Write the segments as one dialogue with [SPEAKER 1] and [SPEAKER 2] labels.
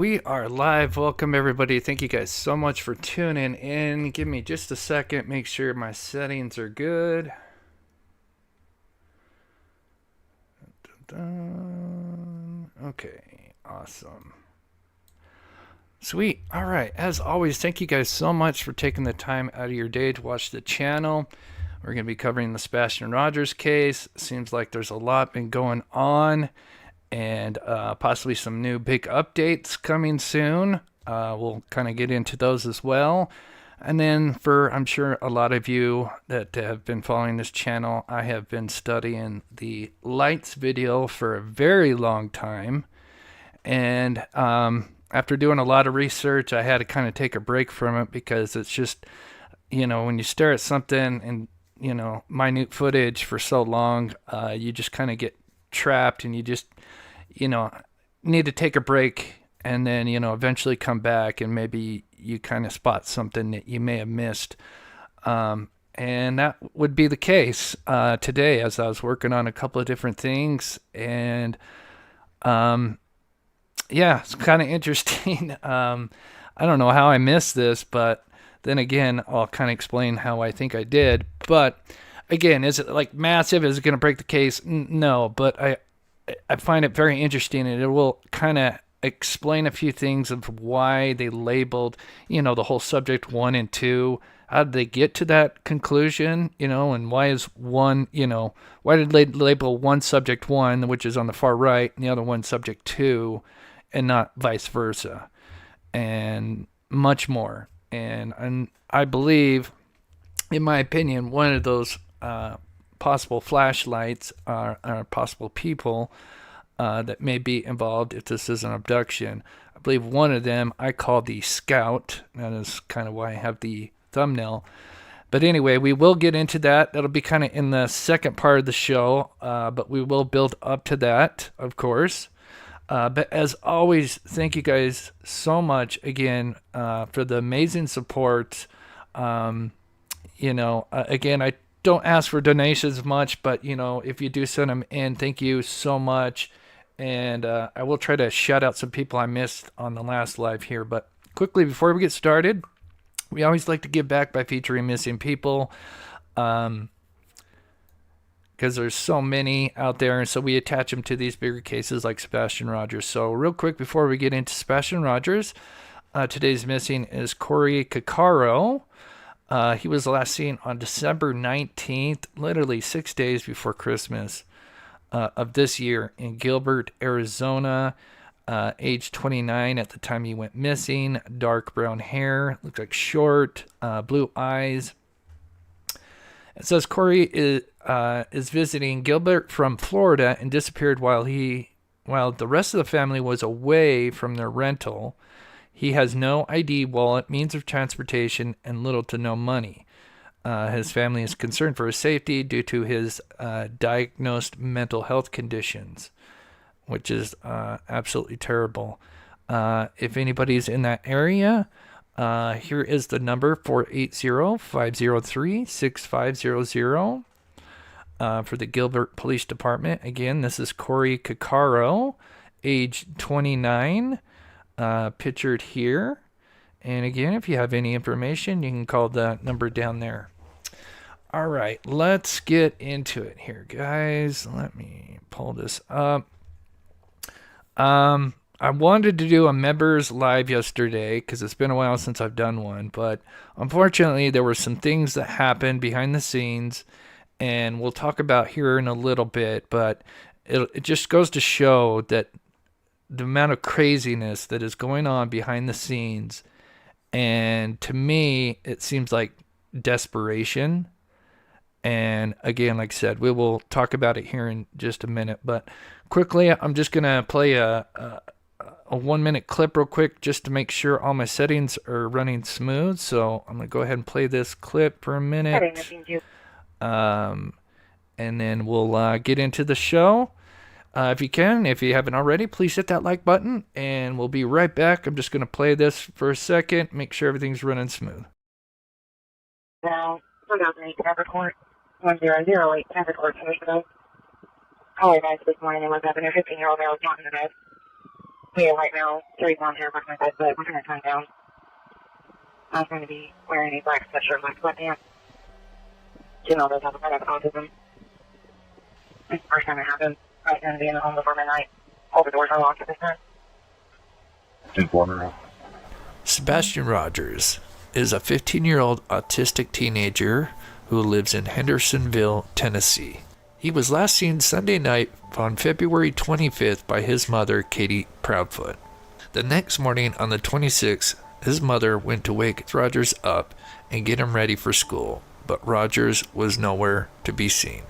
[SPEAKER 1] we are live. Welcome, everybody. Thank you guys so much for tuning in. Give me just a second. Make sure my settings are good. Okay, awesome. Sweet. All right. As always, thank you guys so much for taking the time out of your day to watch the channel. We're going to be covering the Sebastian Rogers case. Seems like there's a lot been going on, and possibly some new big updates coming soon. We'll kind of get into those as well. And then for, I'm sure, a lot of you that have been following this channel, I have been studying the lights video for a very long time. And after doing a lot of research, I had to kind of take a break from it because it's just, when you stare at something and, minute footage for so long, you just kind of get trapped, and you just need to take a break, and then eventually come back, and maybe you kind of spot something that you may have missed, and that would be the case today as I was working on a couple of different things. And yeah, it's kind of interesting. I don't know how I missed this, but then again, I'll kind of explain how I think I did. But again, is it like massive? Is it going to break the case? No, but I find it very interesting, and it will kind of explain a few things of why they labeled, the whole subject 1 and 2. How did they get to that conclusion, and why is one, why did they label one subject 1, which is on the far right, and the other one subject 2, and not vice versa, and much more. And I believe, in my opinion, one of those possible flashlights are possible people that may be involved if this is an abduction. I believe one of them I call the Scout. That is kind of why I have the thumbnail. But anyway, we will get into that. That'll be kind of in the second part of the show, but we will build up to that, of course. But as always, thank you guys so much again for the amazing support. Again, I don't ask for donations much, but if you do send them in, thank you so much. And I will try to shout out some people I missed on the last live here. But quickly, before we get started, we always like to give back by featuring missing people. Because there's so many out there, and so we attach them to these bigger cases like Sebastian Rogers. So real quick before we get into Sebastian Rogers, today's missing is Corey Caccaro. He was last seen on December 19th, literally 6 days before Christmas of this year, in Gilbert, Arizona. Age 29 at the time he went missing. Dark brown hair, looks like short, blue eyes. It says Corey is visiting Gilbert from Florida and disappeared while the rest of the family was away from their rental. He has no ID, wallet, means of transportation, and little to no money. His family is concerned for his safety due to his diagnosed mental health conditions, which is absolutely terrible. If anybody's in that area, here is the number, 480-503-6500 for the Gilbert Police Department. Again, this is Corey Caccaro, age 29, pictured here. And again, if you have any information, you can call the number down there. All right, let's get into it here, guys. Let me pull this up. I wanted to do a members live yesterday because it's been a while since I've done one, but unfortunately there were some things that happened behind the scenes, and we'll talk about here in a little bit, but it just goes to show that the amount of craziness that is going on behind the scenes, and to me it seems like desperation. And again, like I said, we will talk about it here in just a minute, but quickly I'm just going to play a 1-minute clip real quick just to make sure all my settings are running smooth. So I'm going to go ahead and play this clip for a minute. And then we'll get into the show. If you haven't already, please hit that like button, and we'll be right back. I'm just going to play this for a second, make sure everything's running smooth.
[SPEAKER 2] Now, 2008 Traffic Court, 1008 Traffic Court, Commissioner. Caller advised this morning they was having a 15-year-old male talking to us. We have right now 3 blonde hair back my bed, but we're going to turn down. I'm going to be wearing a black sweatshirt, black sweatpants. You know, those have autism. It's the first time it happened. I'm going to be in the home before midnight. All the doors are locked at this time.
[SPEAKER 3] Informer.
[SPEAKER 1] Sebastian Rogers is a 15-year-old autistic teenager who lives in Hendersonville, Tennessee. He was last seen Sunday night on February 25th by his mother, Katie Proudfoot. The next morning, on the 26th, his mother went to wake Rogers up and get him ready for school, but Rogers was nowhere to be seen.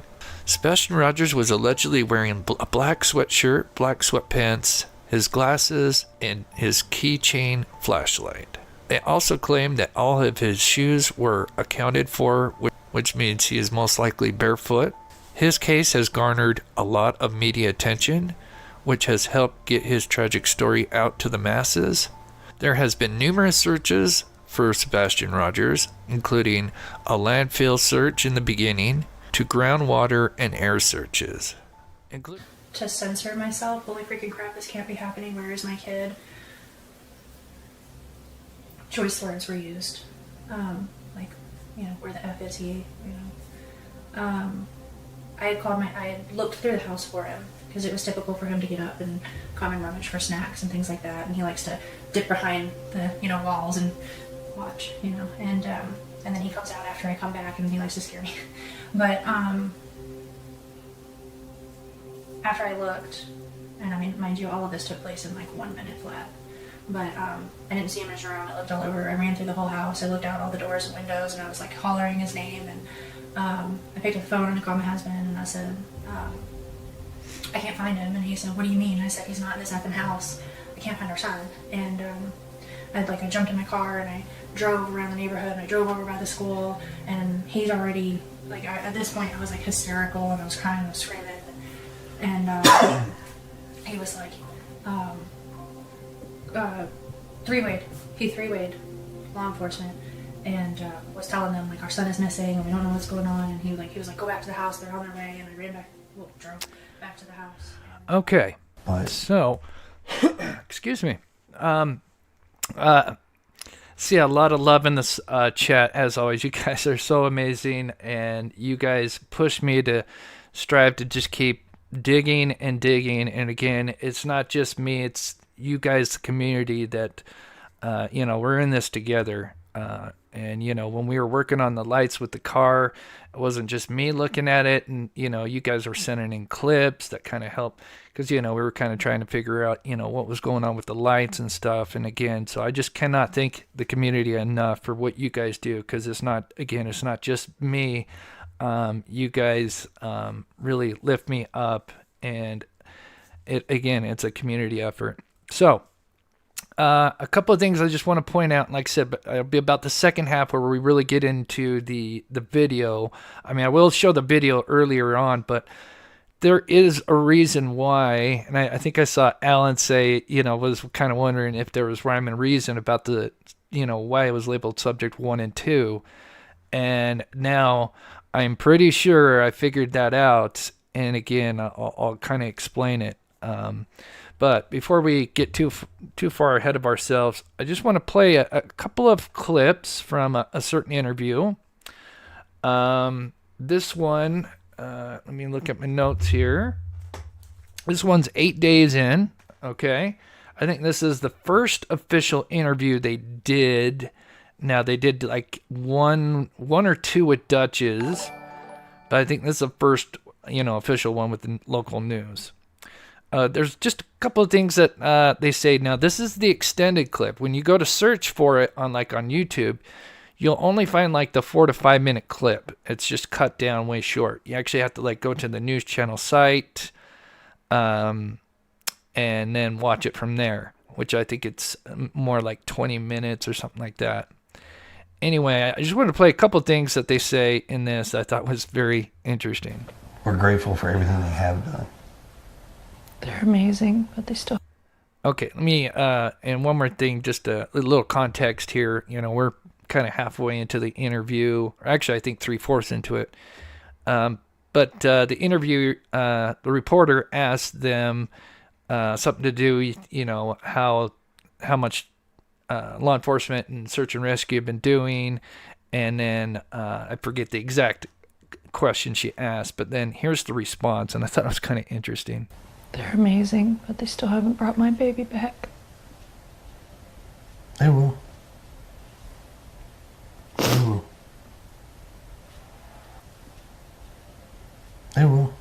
[SPEAKER 1] Sebastian Rogers was allegedly wearing a black sweatshirt, black sweatpants, his glasses, and his keychain flashlight. They also claimed that all of his shoes were accounted for, which means he is most likely barefoot. His case has garnered a lot of media attention, which has helped get his tragic story out to the masses. There has been numerous searches for Sebastian Rogers, including a landfill search in the beginning, to groundwater and air searches.
[SPEAKER 4] To censor myself, holy freaking crap, this can't be happening, where is my kid? Choice words were used. Like, you know, where the F is he, you know. I had looked through the house for him, because it was typical for him to get up and come and rummage for snacks and things like that, and he likes to dip behind the, you know, walls and watch, you know, and then he comes out after I come back and he likes to scare me. But, after I looked, and I mean, mind you, all of this took place in like 1 minute flat, but I didn't see him in his room. I looked all over, I ran through the whole house, I looked out all the doors and windows, and I was like hollering his name, and I picked up the phone and I called my husband, and I said, I can't find him, and he said, what do you mean? I said, he's not in this effing house, I can't find our son. And I jumped in my car and I drove around the neighborhood, and I drove over by the school, and he's already, like, at this point I was like hysterical, and I was crying and I was screaming, and he was like, three-wayed. He three-wayed law enforcement, and was telling them, like, our son is missing and we don't know what's going on, and he was like, go back to the house, they're on their way, and I ran back, drove back to the house.
[SPEAKER 1] Okay, so, excuse me. See a lot of love in this chat, as always. You guys are so amazing, and you guys push me to strive to just keep digging and digging. And again, it's not just me, it's you guys, the community, that you know, we're in this together. And you know, when we were working on the lights with the car, it wasn't just me looking at it, and you know, you guys were sending in clips that kind of helped, because you know, we were kind of trying to figure out, you know, what was going on with the lights and stuff. And again, so I just cannot thank the community enough for what you guys do, because it's not just me. You guys really lift me up, and it's a community effort. So a couple of things I just want to point out. Like I said, it'll be about the second half where we really get into the video. I mean, I will show the video earlier on, but there is a reason why, and I think I saw Alan say, you know, was kind of wondering if there was rhyme and reason about the, you know, why it was labeled subject 1 and 2. And now I'm pretty sure I figured that out. And again, I'll kind of explain it. But before we get too far ahead of ourselves, I just want to play a couple of clips from a certain interview. This one, let me look at my notes here. This one's 8 days in, okay? I think this is the first official interview they did. Now, they did like one or two with Dutch's, but I think this is the first, you know, official one with the local news. There's just a couple of things that they say. Now, this is the extended clip. When you go to search for it on YouTube, you'll only find like the 4 to 5 minute clip. It's just cut down way short. You actually have to like go to the news channel site, and then watch it from there, which I think it's more like 20 minutes or something like that. Anyway, I just wanted to play a couple of things that they say in this I thought was very interesting.
[SPEAKER 5] We're grateful for everything they have done.
[SPEAKER 6] They're amazing, but they still...
[SPEAKER 1] Okay, let me, and one more thing, just a little context here. You know, we're kind of halfway into the interview, or actually I think 3/4 into it. But the interview, the reporter asked them, something to do, how much law enforcement and search and rescue have been doing. And then I forget the exact question she asked, but then here's the response, and I thought it was kind of interesting.
[SPEAKER 6] They're amazing, but they still haven't brought my baby back.
[SPEAKER 5] They will. They will. They will.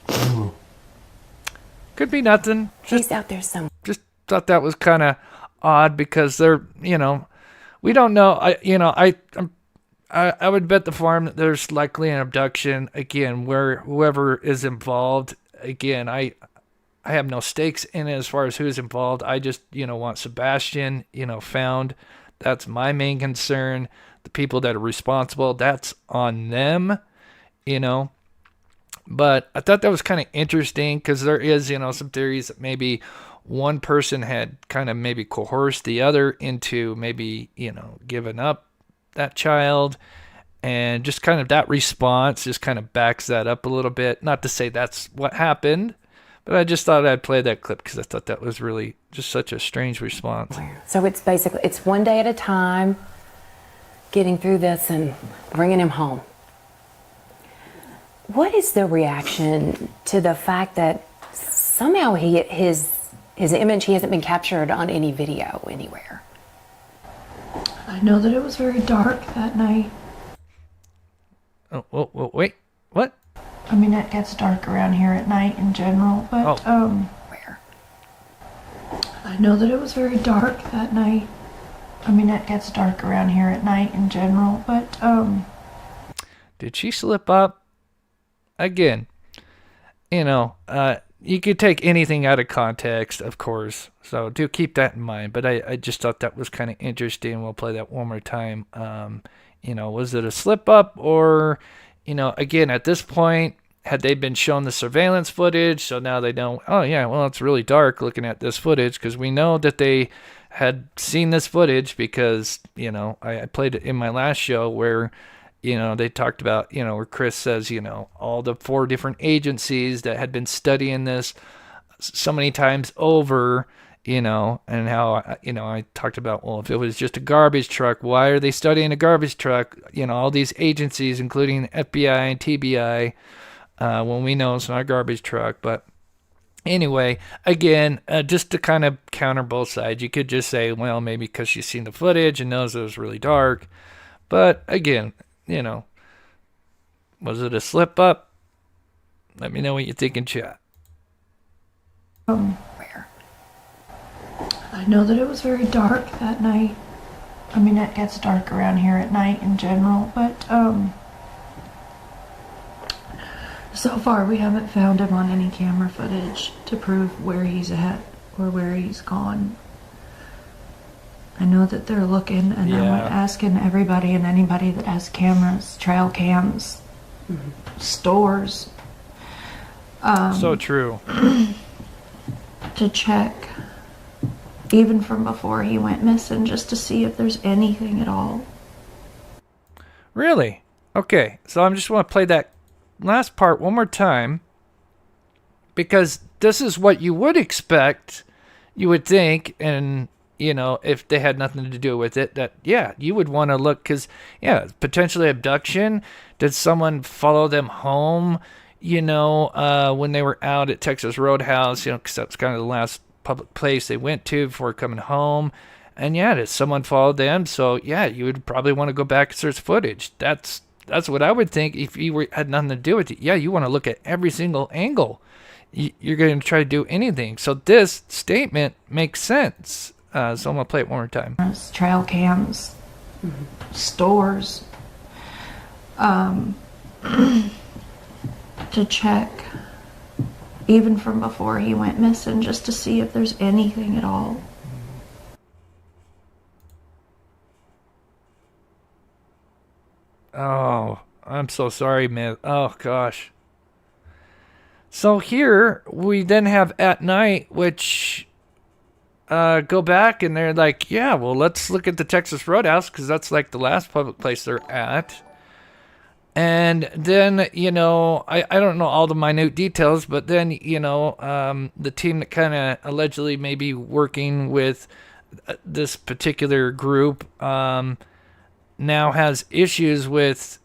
[SPEAKER 5] They will.
[SPEAKER 1] Could be nothing.
[SPEAKER 3] He's out there somewhere.
[SPEAKER 1] Just thought that was kind of odd because they're, we don't know. I would bet the farm that there's likely an abduction again, where whoever is involved. Again, I have no stakes in it as far as who's involved. I just want Sebastian found. That's my main concern. The people that are responsible, that's on them. But I thought that was kind of interesting because there is some theories that maybe one person had kind of maybe coerced the other into maybe giving up that child, and just kind of that response just kind of backs that up a little bit. Not to say that's what happened, but I just thought I'd play that clip because I thought that was really just such a strange response.
[SPEAKER 3] So it's one day at a time, getting through this and bringing him home. What is the reaction to the fact that somehow his image, he hasn't been captured on any video anywhere?
[SPEAKER 6] I know that it was very dark that night.
[SPEAKER 1] Oh, wait, what?
[SPEAKER 6] I mean, it gets dark around here at night in general, but
[SPEAKER 3] Where?
[SPEAKER 6] I know that it was very dark that night. I mean, it gets dark around here at night in general, but
[SPEAKER 1] Did she slip up? Again, you could take anything out of context, of course, so do keep that in mind. But I just thought that was kind of interesting. We'll play that one more time. Was it a slip up, or, again, at this point, had they been shown the surveillance footage, so now they know, oh yeah, well, it's really dark looking at this footage, because we know that they had seen this footage because, I played it in my last show where they talked about, where Chris says, all the 4 different agencies that had been studying this so many times over, and how, I talked about, well, if it was just a garbage truck, why are they studying a garbage truck? All these agencies, including FBI and TBI, when we know it's not a garbage truck. But anyway, again, just to kind of counter both sides, you could just say, well, maybe because she's seen the footage and knows it was really dark. But again, was it a slip up? Let me know what you think in chat.
[SPEAKER 3] Where?
[SPEAKER 6] I know that it was very dark that night. I mean, it gets dark around here at night in general, but so far we haven't found him on any camera footage to prove where he's at or where he's gone. I know that they're looking, and I'm asking everybody and anybody that has cameras, trail cams, stores.
[SPEAKER 1] So true.
[SPEAKER 6] To check, even from before he went missing, just to see if there's anything at all.
[SPEAKER 1] Really? Okay, so I just want to play that last part one more time, because this is what you would expect, you would think, and if they had nothing to do with it, that, you would want to look, because, potentially abduction. Did someone follow them home, when they were out at Texas Roadhouse, because that's kind of the last public place they went to before coming home. And, did someone follow them? So, you would probably want to go back and search footage. That's what I would think if you had nothing to do with it. You want to look at every single angle. You're going to try to do anything. So this statement makes sense. So I'm going to play it one more time.
[SPEAKER 6] Trail cams, stores, to check, even from before he went missing, just to see if there's anything at all.
[SPEAKER 1] Oh, I'm so sorry, man. Oh, gosh. So here we then have at night, which go back and they're like, well, let's look at the Texas Roadhouse because that's like the last public place they're at. And then, I don't know all the minute details, but then, the team that kind of allegedly may be working with this particular group now has issues with,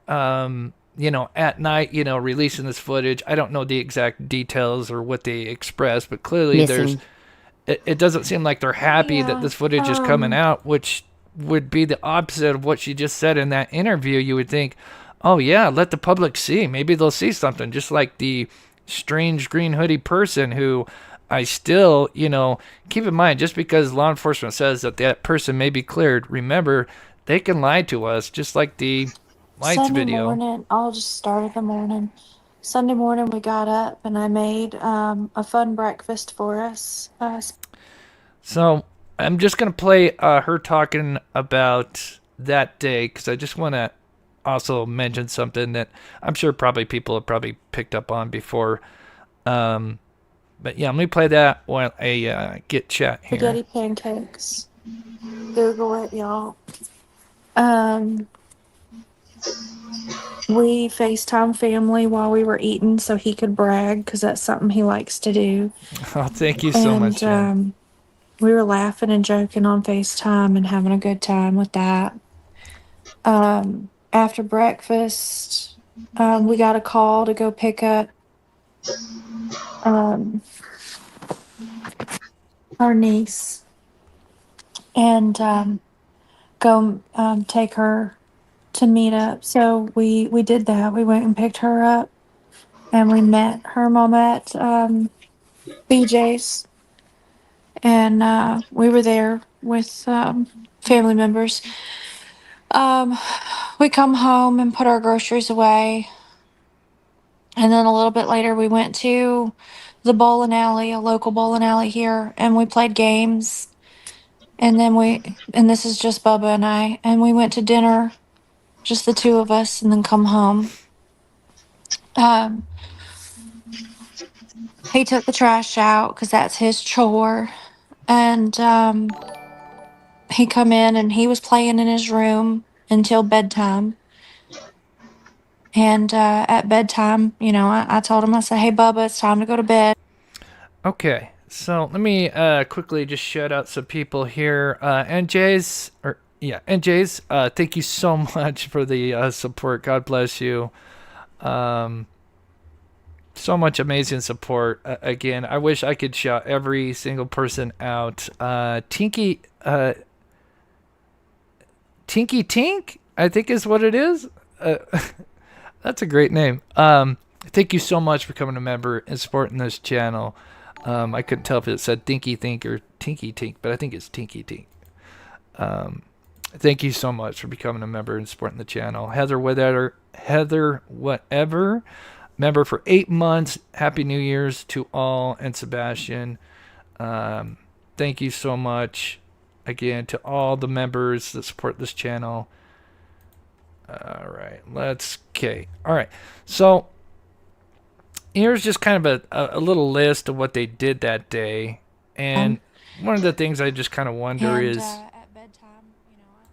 [SPEAKER 1] at night, releasing this footage. I don't know the exact details or what they express, but clearly it doesn't seem like they're happy that this footage is coming out, which would be the opposite of what she just said in that interview. You would think, oh yeah, let the public see. Maybe they'll see something, just like the strange green hoodie person who I still, keep in mind, just because law enforcement says that person may be cleared, remember, they can lie to us, just like the lights
[SPEAKER 6] Sunday
[SPEAKER 1] video.
[SPEAKER 6] morning, I'll just start at the morning. Sunday morning, we got up and I made a fun breakfast for us.
[SPEAKER 1] So I'm just going to play her talking about that day, because I just want to also mention something that I'm sure probably people have probably picked up on before. But yeah, let me play that while I get chat here.
[SPEAKER 6] Spaghetti pancakes. Google it, y'all. We FaceTime family while we were eating so he could brag, because that's something he likes to do.
[SPEAKER 1] Oh, thank you so much. Jen.
[SPEAKER 6] We were laughing and joking on FaceTime and having a good time with that. After breakfast, we got a call to go pick up our niece and go take her to meet up. So we did that. We went and picked her up, and we met her mom at BJ's, and we were there with family members. We come home and put our groceries away, and then a little bit later we went to the bowling alley, a local bowling alley here, and we played games. And then this is just Bubba and I, and we went to dinner, just the two of us, and then come home. He took the trash out because that's his chore, and he come in and he was playing in his room until bedtime. And at bedtime, I told him, I said, "Hey, Bubba, it's time to go to bed."
[SPEAKER 1] Okay, so let me quickly just shout out some people here. NJ's, thank you so much for the support. God bless you. So much amazing support. Again, I wish I could shout every single person out. Tinky Tink, I think is what it is. That's a great name. Thank you so much for becoming a member and supporting this channel. I couldn't tell if it said Tinky Think or Tinky Tink, but I think it's Tinky Tink. Thank you so much for becoming a member and supporting the channel. Heather whatever, member for 8 months. Happy New Year's to all, and Sebastian. Thank you so much again to all the members that support this channel. All right, all right, so here's just kind of a little list of what they did that day. And one of the things I just kind of wonder is
[SPEAKER 6] at bedtime,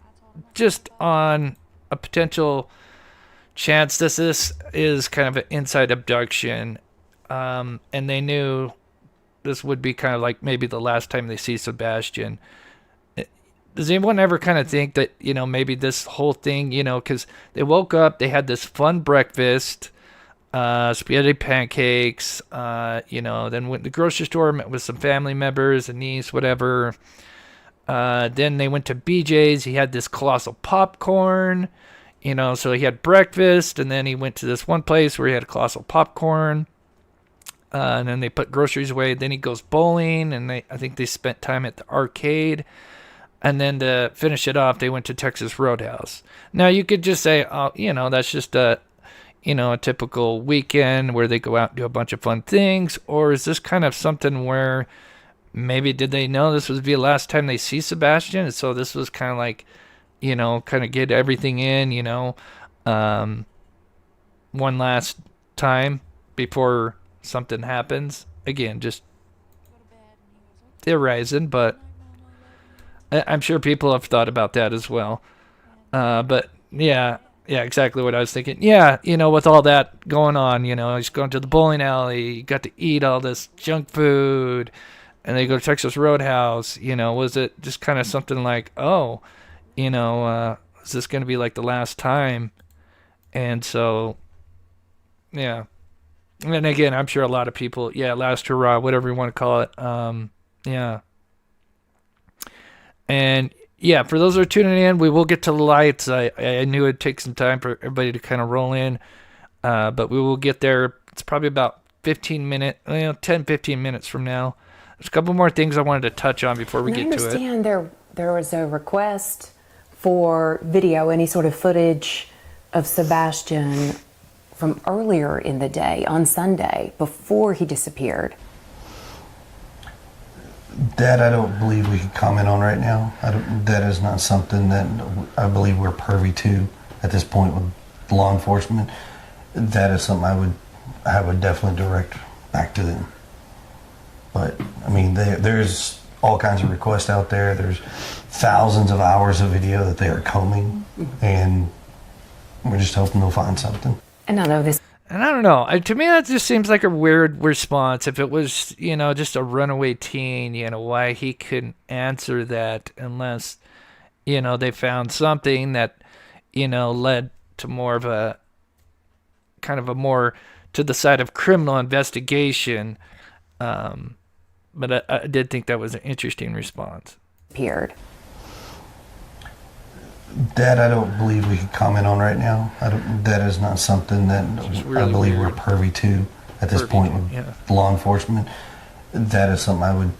[SPEAKER 6] I told him,
[SPEAKER 1] just on a potential chance this is kind of an inside abduction, and they knew this would be kind of like maybe the last time they see Sebastian. Does anyone ever kind of think that, maybe this whole thing, because they woke up, they had this fun breakfast, spaghetti pancakes, then went to the grocery store, met with some family members, a niece, whatever. Then they went to BJ's. He had this colossal popcorn, so he had breakfast, and then he went to this one place where he had a colossal popcorn. And then they put groceries away. Then he goes bowling, and I think they spent time at the arcade. And then to finish it off, they went to Texas Roadhouse. Now, you could just say, oh, that's just a typical weekend where they go out and do a bunch of fun things. Or is this kind of something where maybe did they know this was the last time they see Sebastian? And so this was kind of like, kind of get everything in, one last time before something happens. Again, just theorizing, but I'm sure people have thought about that as well. But yeah, Yeah, exactly what I was thinking. Yeah, with all that going on, he's going to the bowling alley, you got to eat all this junk food, and they go to Texas Roadhouse. Was it just kind of something like, oh, is this going to be like the last time? And so, yeah. And again, I'm sure a lot of people, yeah, last hurrah, whatever you want to call it. Yeah. And yeah, for those who are tuning in, we will get to the lights. I knew it'd take some time for everybody to kind of roll in, but we will get there. It's probably about 10, 15 minutes from now. There's a couple more things I wanted to touch on before we get to it.
[SPEAKER 3] I understand there was a request for video, any sort of footage of Sebastian from earlier in the day on Sunday before he disappeared.
[SPEAKER 5] That I don't believe we can comment on right now. That is not something that I believe we're privy to at this point with law enforcement. That is something I would definitely direct back to them. But I mean, there's all kinds of requests out there. There's thousands of hours of video that they are combing, and we're just hoping they'll find something.
[SPEAKER 3] And I know this.
[SPEAKER 1] And I don't know. To me, that just seems like a weird response. If it was, just a runaway teen, why he couldn't answer that unless, they found something that, led to more of a kind of a more to the side of criminal investigation. But I did think that was an interesting response.
[SPEAKER 3] Appeared.
[SPEAKER 5] That I don't believe we can comment on right now. That is not something that
[SPEAKER 1] really
[SPEAKER 5] I believe
[SPEAKER 1] weird.
[SPEAKER 5] we're privy to at this point with law enforcement. That is something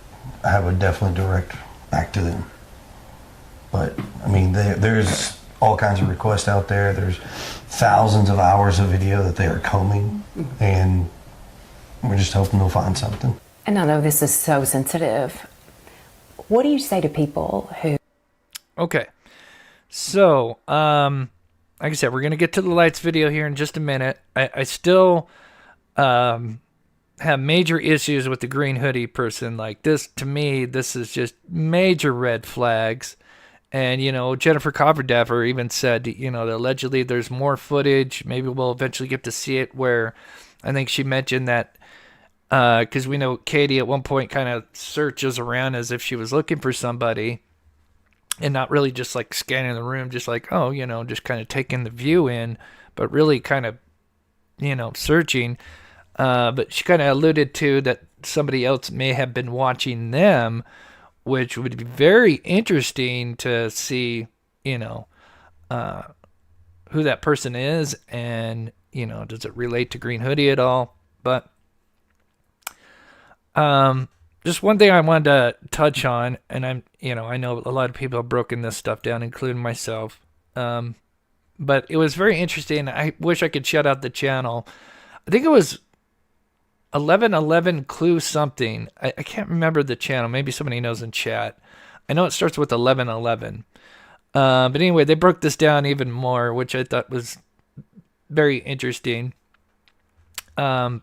[SPEAKER 5] I would definitely direct back to them. But I mean, there's all kinds of requests out there. There's thousands of hours of video that they are combing, and we're just hoping they'll find something.
[SPEAKER 3] And I know this is so sensitive. What do you say to people who...
[SPEAKER 1] Okay. So, like I said, we're going to get to the lights video here in just a minute. I still have major issues with the green hoodie person. Like this, to me, this is just major red flags. And, Jennifer Coverdaffer even said, that allegedly there's more footage. Maybe we'll eventually get to see it, where I think she mentioned that because we know Katie at one point kind of searches around as if she was looking for somebody. And not really just like scanning the room, just like, just kind of taking the view in, but really kind of, searching. But she kind of alluded to that somebody else may have been watching them, which would be very interesting to see, who that person is, and, does it relate to Green Hoodie at all? But, just one thing I wanted to touch on, and I know a lot of people have broken this stuff down, including myself. But it was very interesting. I wish I could shout out the channel. I think it was 1111 Clue something. I can't remember the channel. Maybe somebody knows in chat. I know it starts with 1111. But anyway, they broke this down even more, which I thought was very interesting. But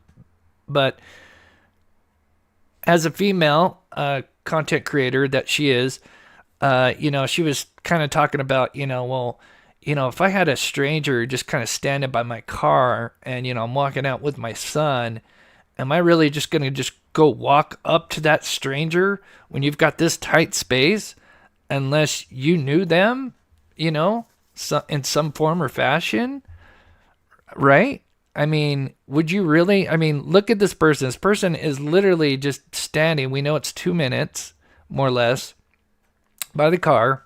[SPEAKER 1] as a female content creator that she is, she was kind of talking about, if I had a stranger just kind of standing by my car and, I'm walking out with my son, am I really just going to just go walk up to that stranger when you've got this tight space, unless you knew them, in some form or fashion, right? I mean, would you really? I mean, look at this person. This person is literally just standing. We know it's 2 minutes, more or less, by the car.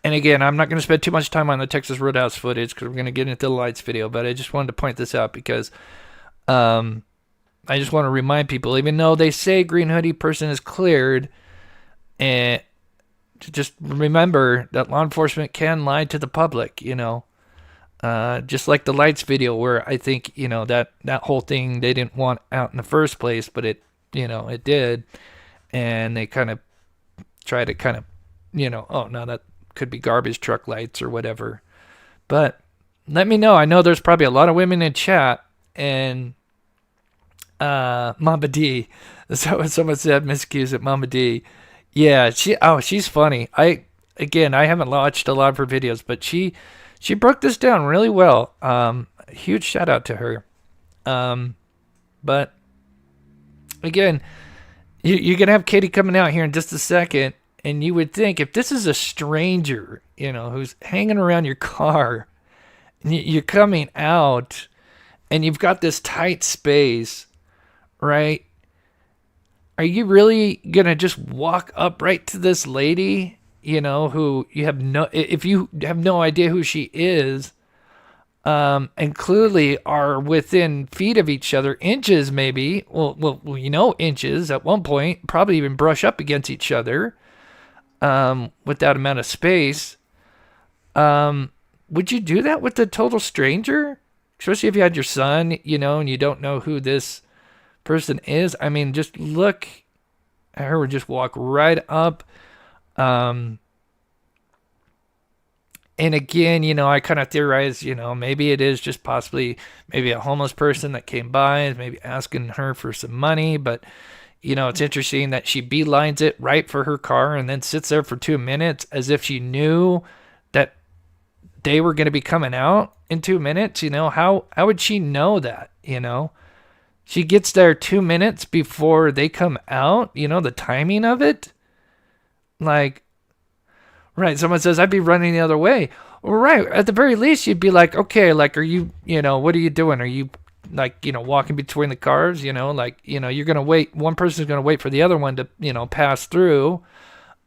[SPEAKER 1] And again, I'm not going to spend too much time on the Texas Roadhouse footage because we're going to get into the lights video. But I just wanted to point this out because I just want to remind people, even though they say Green Hoodie person is cleared, and to just remember that law enforcement can lie to the public, just like the lights video, where I think, that whole thing they didn't want out in the first place, but it did. And they kind of try to kind of, oh, no, that could be garbage truck lights or whatever. But let me know. I know there's probably a lot of women in chat, and Mama D. So someone said, Miss Q's at Mama D. Yeah, she's funny. I haven't watched a lot of her videos, but she she broke this down really well. Huge shout out to her. But again, you're going to have Katie coming out here in just a second. And you would think if this is a stranger, who's hanging around your car, and you're coming out and you've got this tight space, right? Are you really going to just walk up right to this lady, who if you have no idea who she is, and clearly are within feet of each other, inches maybe, inches at one point, probably even brush up against each other, with that amount of space, would you do that with a total stranger? Especially if you had your son, and you don't know who this person is. I mean, just look at her, just walk right up. And again, I kind of theorize, maybe it is just possibly maybe a homeless person that came by and maybe asking her for some money. But, it's interesting that she beelines it right for her car and then sits there for 2 minutes as if she knew that they were going to be coming out in 2 minutes. How would she know that, She gets there 2 minutes before they come out, the timing of it. Like, right, someone says, I'd be running the other way. Well, right, at the very least, you'd be like, okay, like, are you, what are you doing? Are you, like, walking between the cars, you're going to wait. One person's going to wait for the other one to, pass through.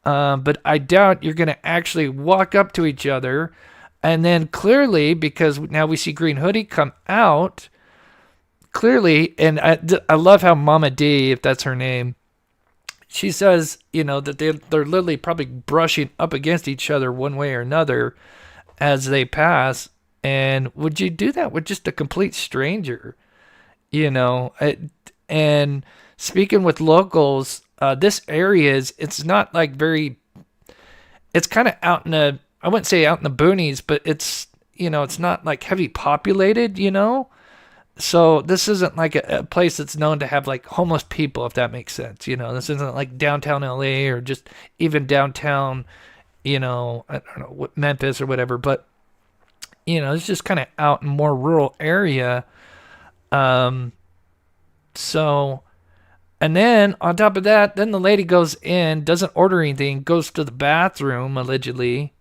[SPEAKER 1] But I doubt you're going to actually walk up to each other. And then clearly, because now we see Green Hoodie come out, clearly, and I love how Mama D, if that's her name, she says, that they're literally probably brushing up against each other one way or another as they pass. And would you do that with just a complete stranger? And speaking with locals, this area it's not like it's kind of out in I wouldn't say out in the boonies, but it's not like heavy populated, So this isn't like a place that's known to have like homeless people, if that makes sense. This isn't like downtown LA or just even downtown, I don't know, Memphis or whatever. But, it's just kind of out in more rural area. So, and then on top of that, then the lady goes in, doesn't order anything, goes to the bathroom, allegedly,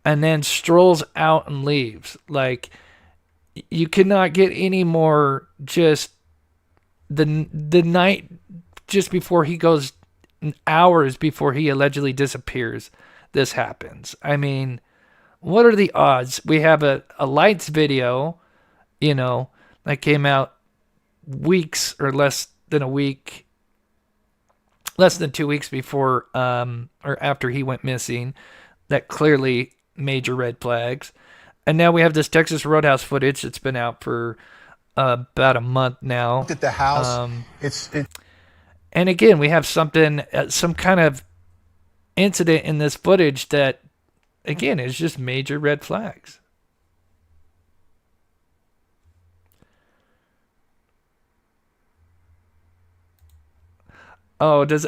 [SPEAKER 1] and then strolls out and leaves. Like, you cannot get any more just the night just before he goes, hours before he allegedly disappears, this happens. I mean, what are the odds? We have a lights video, that came out weeks or less than 2 weeks before or after he went missing, that clearly major red flags. And now we have this Texas Roadhouse footage that's been out for about a month now.
[SPEAKER 7] Look at the house.
[SPEAKER 1] And again, we have something, some kind of incident in this footage that, again, is just major red flags. Just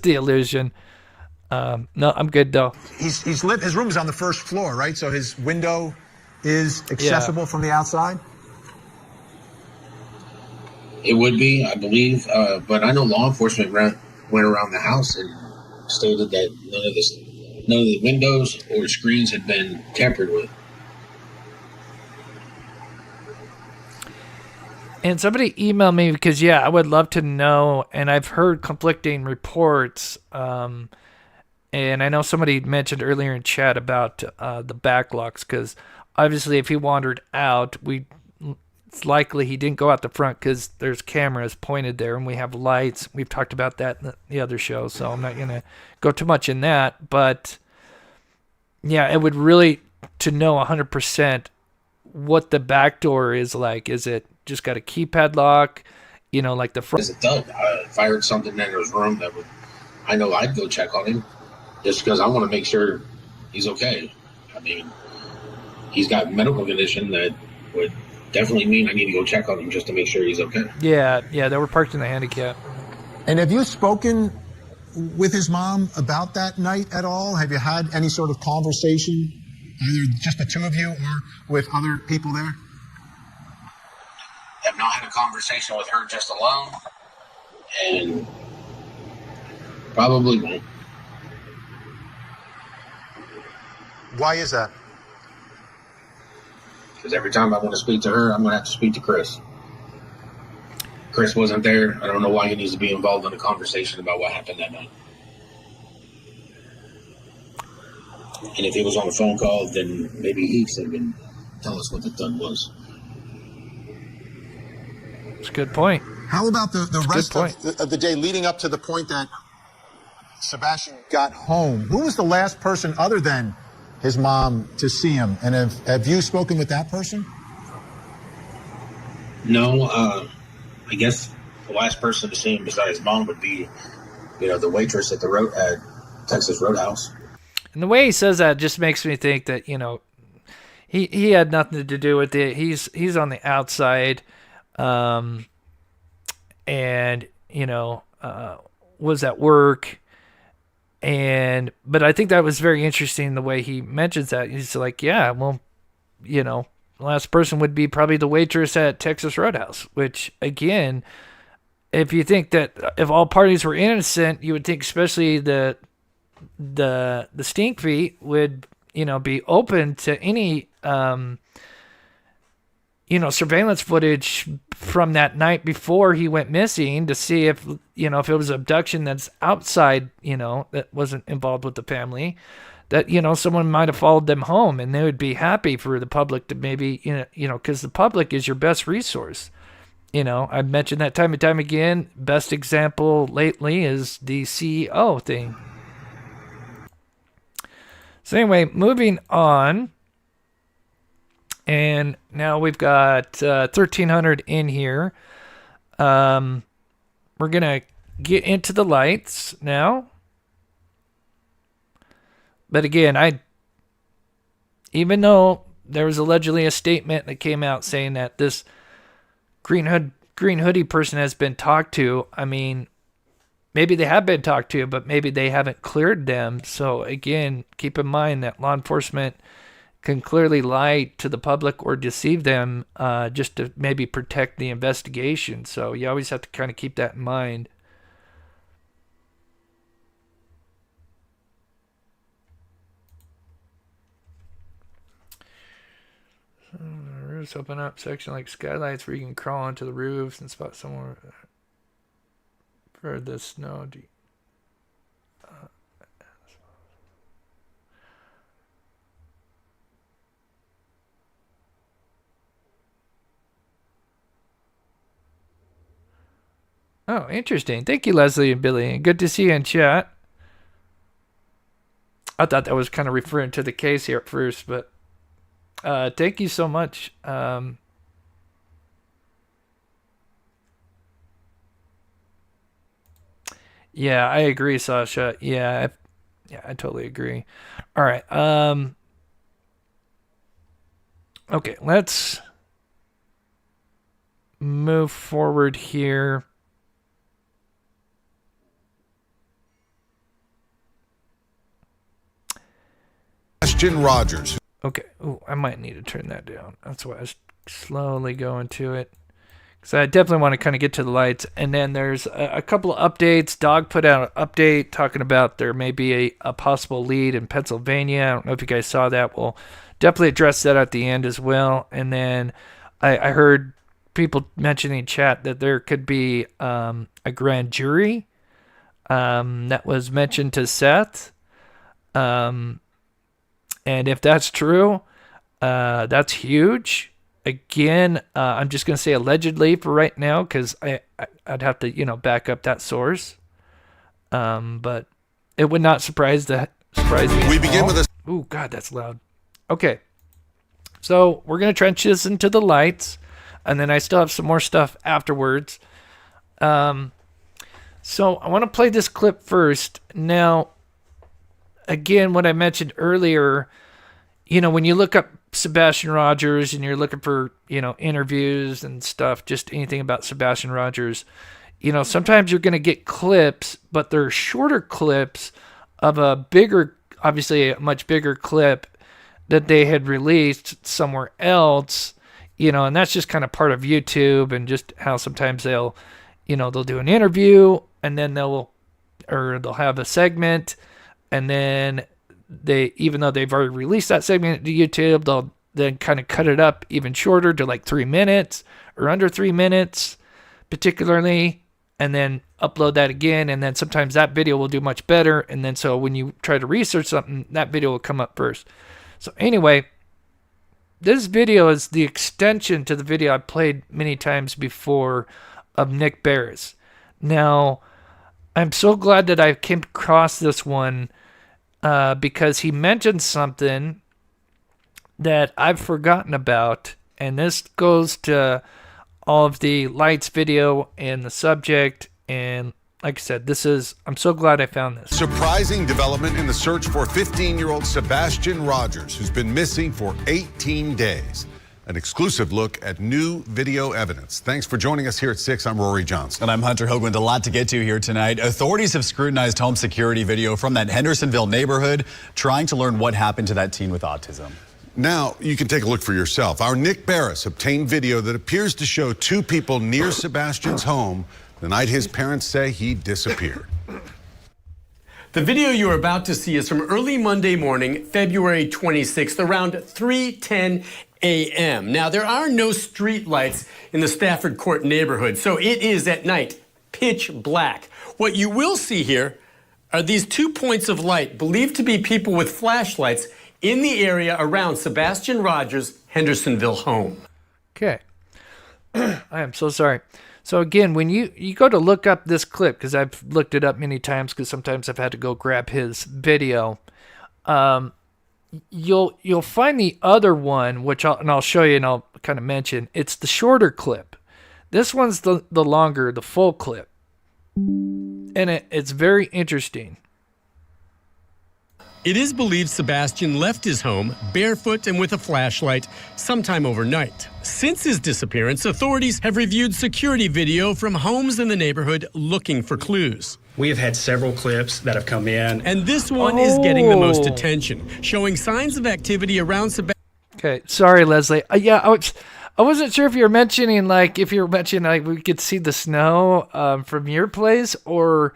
[SPEAKER 1] the illusion. No, I'm good though.
[SPEAKER 7] He's lit. His room is on the first floor, right? So his window is accessible from the outside.
[SPEAKER 8] It would be, I believe, but I know law enforcement went around the house and stated that none of the windows or screens had been tampered with.
[SPEAKER 1] And somebody emailed me because, I would love to know, and I've heard conflicting reports, and I know somebody mentioned earlier in chat about the backlocks, because obviously if he wandered out, it's likely he didn't go out the front because there's cameras pointed there, and we have lights. We've talked about that in the other show, so I'm not going to go too much in that. But, it would really, to know 100% what the back door is like. Is it just got a keypad lock, like the front?
[SPEAKER 8] As a thug, if I heard something in his room I know I'd go check on him just because I want to make sure he's okay. I mean, he's got a medical condition that would definitely mean I need to go check on him just to make sure he's okay.
[SPEAKER 1] Yeah, they were parked in the handicap.
[SPEAKER 7] And have you spoken with his mom about that night at all? Have you had any sort of conversation, either just the two of you or with other people there?
[SPEAKER 8] Have not had a conversation with her just alone, and probably won't.
[SPEAKER 7] Why is that?
[SPEAKER 8] Because every time I want to speak to her, I'm going to have to speak to Chris. Chris wasn't there. I don't know why he needs to be involved in a conversation about what happened that night. And if he was on a phone call, then maybe he can tell us what the thud was.
[SPEAKER 1] It's a good point.
[SPEAKER 7] How about the rest of the day leading up to the point that Sebastian got home? Who was the last person other than his mom to see him? And have you spoken with that person?
[SPEAKER 8] No, I guess the last person to see him besides his mom would be, the waitress at at Texas Roadhouse.
[SPEAKER 1] And the way he says that just makes me think that, he had nothing to do with it. He's on the outside, and, was at work. But I think that was very interesting the way he mentions that. He's like, yeah, well, the last person would be probably the waitress at Texas Roadhouse, which, again, if you think that if all parties were innocent, you would think especially the stink feet would, be open to any, surveillance footage from that night before he went missing to see if, if it was abduction that's outside, that wasn't involved with the family, that, someone might have followed them home, and they would be happy for the public to maybe, because the public is your best resource. I've mentioned that time and time again. Best example lately is the CEO thing. So anyway, moving on. And now we've got 1,300 in here. We're going to get into the lights now. But again, even though there was allegedly a statement that came out saying that this green hoodie person has been talked to, I mean, maybe they have been talked to, but maybe they haven't cleared them. So again, keep in mind that law enforcement can clearly lie to the public or deceive them just to maybe protect the investigation. So you always have to kind of keep that in mind. Roofs open up section like skylights where you can crawl onto the roofs and spot somewhere for the snow. Oh, interesting. Thank you, Leslie and Billy. Good to see you in chat. I thought that was kind of referring to the case here at first, but thank you so much. Yeah, I agree, Sasha. Yeah, I totally agree. All right. Okay, let's move forward here.
[SPEAKER 9] Sebastian Rogers.
[SPEAKER 1] Okay. Ooh, I might need to turn that down. That's why I was slowly going to it. Because I definitely want to kind of get to the lights. And then there's a couple of updates. Dog put out an update talking about there may be a possible lead in Pennsylvania. I don't know if you guys saw that. We'll definitely address that at the end as well. And then I heard people mentioning in chat that there could be a grand jury that was mentioned to Seth. And if that's true, that's huge. Again, I'm just going to say allegedly for right now because I'd have to, back up that source. But it would not surprise me.
[SPEAKER 9] We begin with a...
[SPEAKER 1] Ooh, God, that's loud. Okay. So we're going to transition into the lights, and then I still have some more stuff afterwards. So I want to play this clip first. Now, again, what I mentioned earlier, when you look up Sebastian Rogers and you're looking for, interviews and stuff, just anything about Sebastian Rogers, sometimes you're going to get clips, but they're shorter clips of a bigger, obviously a much bigger clip that they had released somewhere else, and that's just kind of part of YouTube and just how sometimes they'll do an interview and then they'll have a segment, and then even though they've already released that segment to YouTube, they'll then kind of cut it up even shorter to like 3 minutes or under 3 minutes, particularly, and then upload that again. And then sometimes that video will do much better. And then so when you try to research something, that video will come up first. So anyway, this video is the extension to the video I played many times before of Nick Barris. Now, I'm so glad that I came across this one because he mentioned something that I've forgotten about, and this goes to all of the lights video and the subject, and like I said, I'm so glad I found this.
[SPEAKER 9] Surprising development in the search for 15-year-old Sebastian Rogers, who's been missing for 18 days. An exclusive look at new video evidence. Thanks for joining us here at 6. I'm Rory Johnson.
[SPEAKER 10] And I'm Hunter Hoagland. A lot to get to here tonight. Authorities have scrutinized home security video from that Hendersonville neighborhood, trying to learn what happened to that teen with autism.
[SPEAKER 9] Now you can take a look for yourself. Our Nick Barris obtained video that appears to show two people near Sebastian's home the night his parents say he disappeared.
[SPEAKER 11] The video you're about to see is from early Monday morning, February 26th, around 3:10 a.m. Now, there are no street lights in the Stafford Court neighborhood, so it is at night, pitch black. What you will see here are these 2 points of light believed to be people with flashlights in the area around Sebastian Rogers' Hendersonville home.
[SPEAKER 1] Okay. I am so sorry. So again, when you go to look up this clip, because I've looked it up many times because sometimes I've had to go grab his video, you'll find the other one, which I'll show you and I'll kind of mention. It's the shorter clip. This one's the longer, the full clip. And it's very interesting.
[SPEAKER 11] It is believed Sebastian left his home barefoot and with a flashlight sometime overnight. Since his disappearance, authorities have reviewed security video from homes in the neighborhood looking for clues.
[SPEAKER 12] We have had several clips that have come in.
[SPEAKER 11] And this one is getting the most attention, showing signs of activity around Sebastian.
[SPEAKER 1] Okay, sorry, Leslie. Yeah, I wasn't sure if you were mentioning, like, we could see the snow from your place, or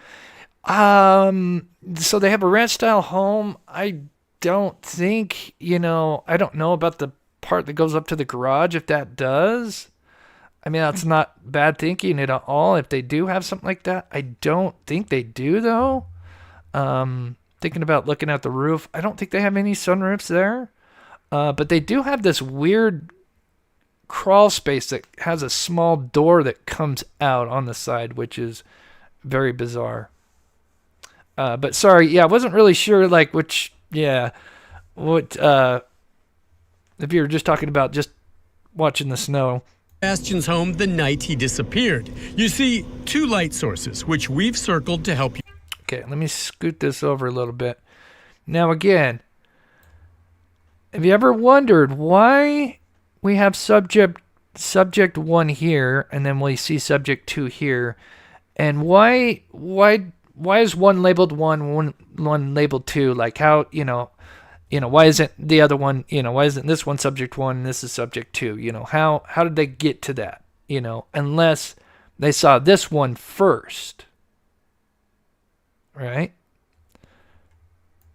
[SPEAKER 1] so they have a ranch-style home. I don't think, I don't know about the part that goes up to the garage, if that does. I mean, that's not bad thinking at all if they do have something like that. I don't think they do, though. Thinking about looking at the roof, I don't think they have any sunroofs there. But they do have this weird crawl space that has a small door that comes out on the side, which is very bizarre. But sorry, yeah, I wasn't really sure, what, if you were just talking about just watching the snow.
[SPEAKER 11] Sebastian's home the night he disappeared. You see 2 light sources, which we've circled to help you.
[SPEAKER 1] Okay, let me scoot this over a little bit. Now again, have you ever wondered why we have subject 1 here, and then we see subject 2 here, and why is one labeled 1, one labeled 2? Like how, why isn't the other one, why isn't this one subject 1 and this is subject 2? How did they get to that? Unless they saw this one first, right?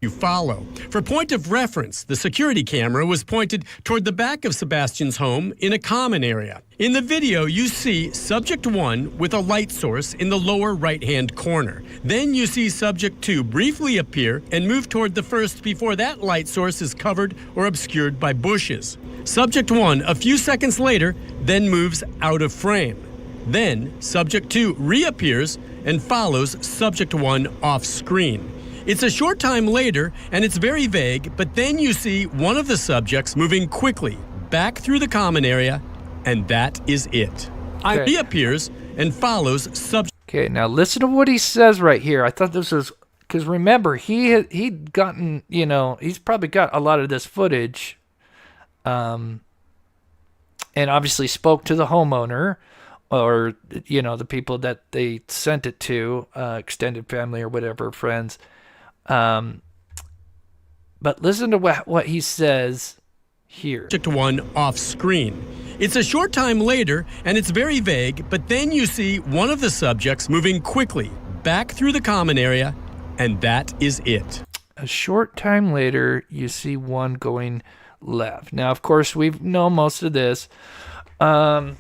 [SPEAKER 11] You follow. For point of reference, the security camera was pointed toward the back of Sebastian's home in a common area. In the video, you see subject 1 with a light source in the lower right-hand corner. Then you see subject 2 briefly appear and move toward the first before that light source is covered or obscured by bushes. Subject 1, a few seconds later, then moves out of frame. Then subject 2 reappears and follows subject 1 off screen. It's a short time later, and it's very vague, but then you see one of the subjects moving quickly back through the common area, and that is it.
[SPEAKER 1] Okay.
[SPEAKER 11] He appears and follows subject.
[SPEAKER 1] Okay, now listen to what he says right here. I thought this was, because remember, he'd gotten, he's probably got a lot of this footage, and obviously spoke to the homeowner, or, you know, the people that they sent it to, extended family or whatever, friends. But listen to what he says here.
[SPEAKER 11] Subject 1 off screen. It's a short time later, and it's very vague, but then you see one of the subjects moving quickly back through the common area, and that is it.
[SPEAKER 1] A short time later, you see one going left. Now, of course, we know most of this. But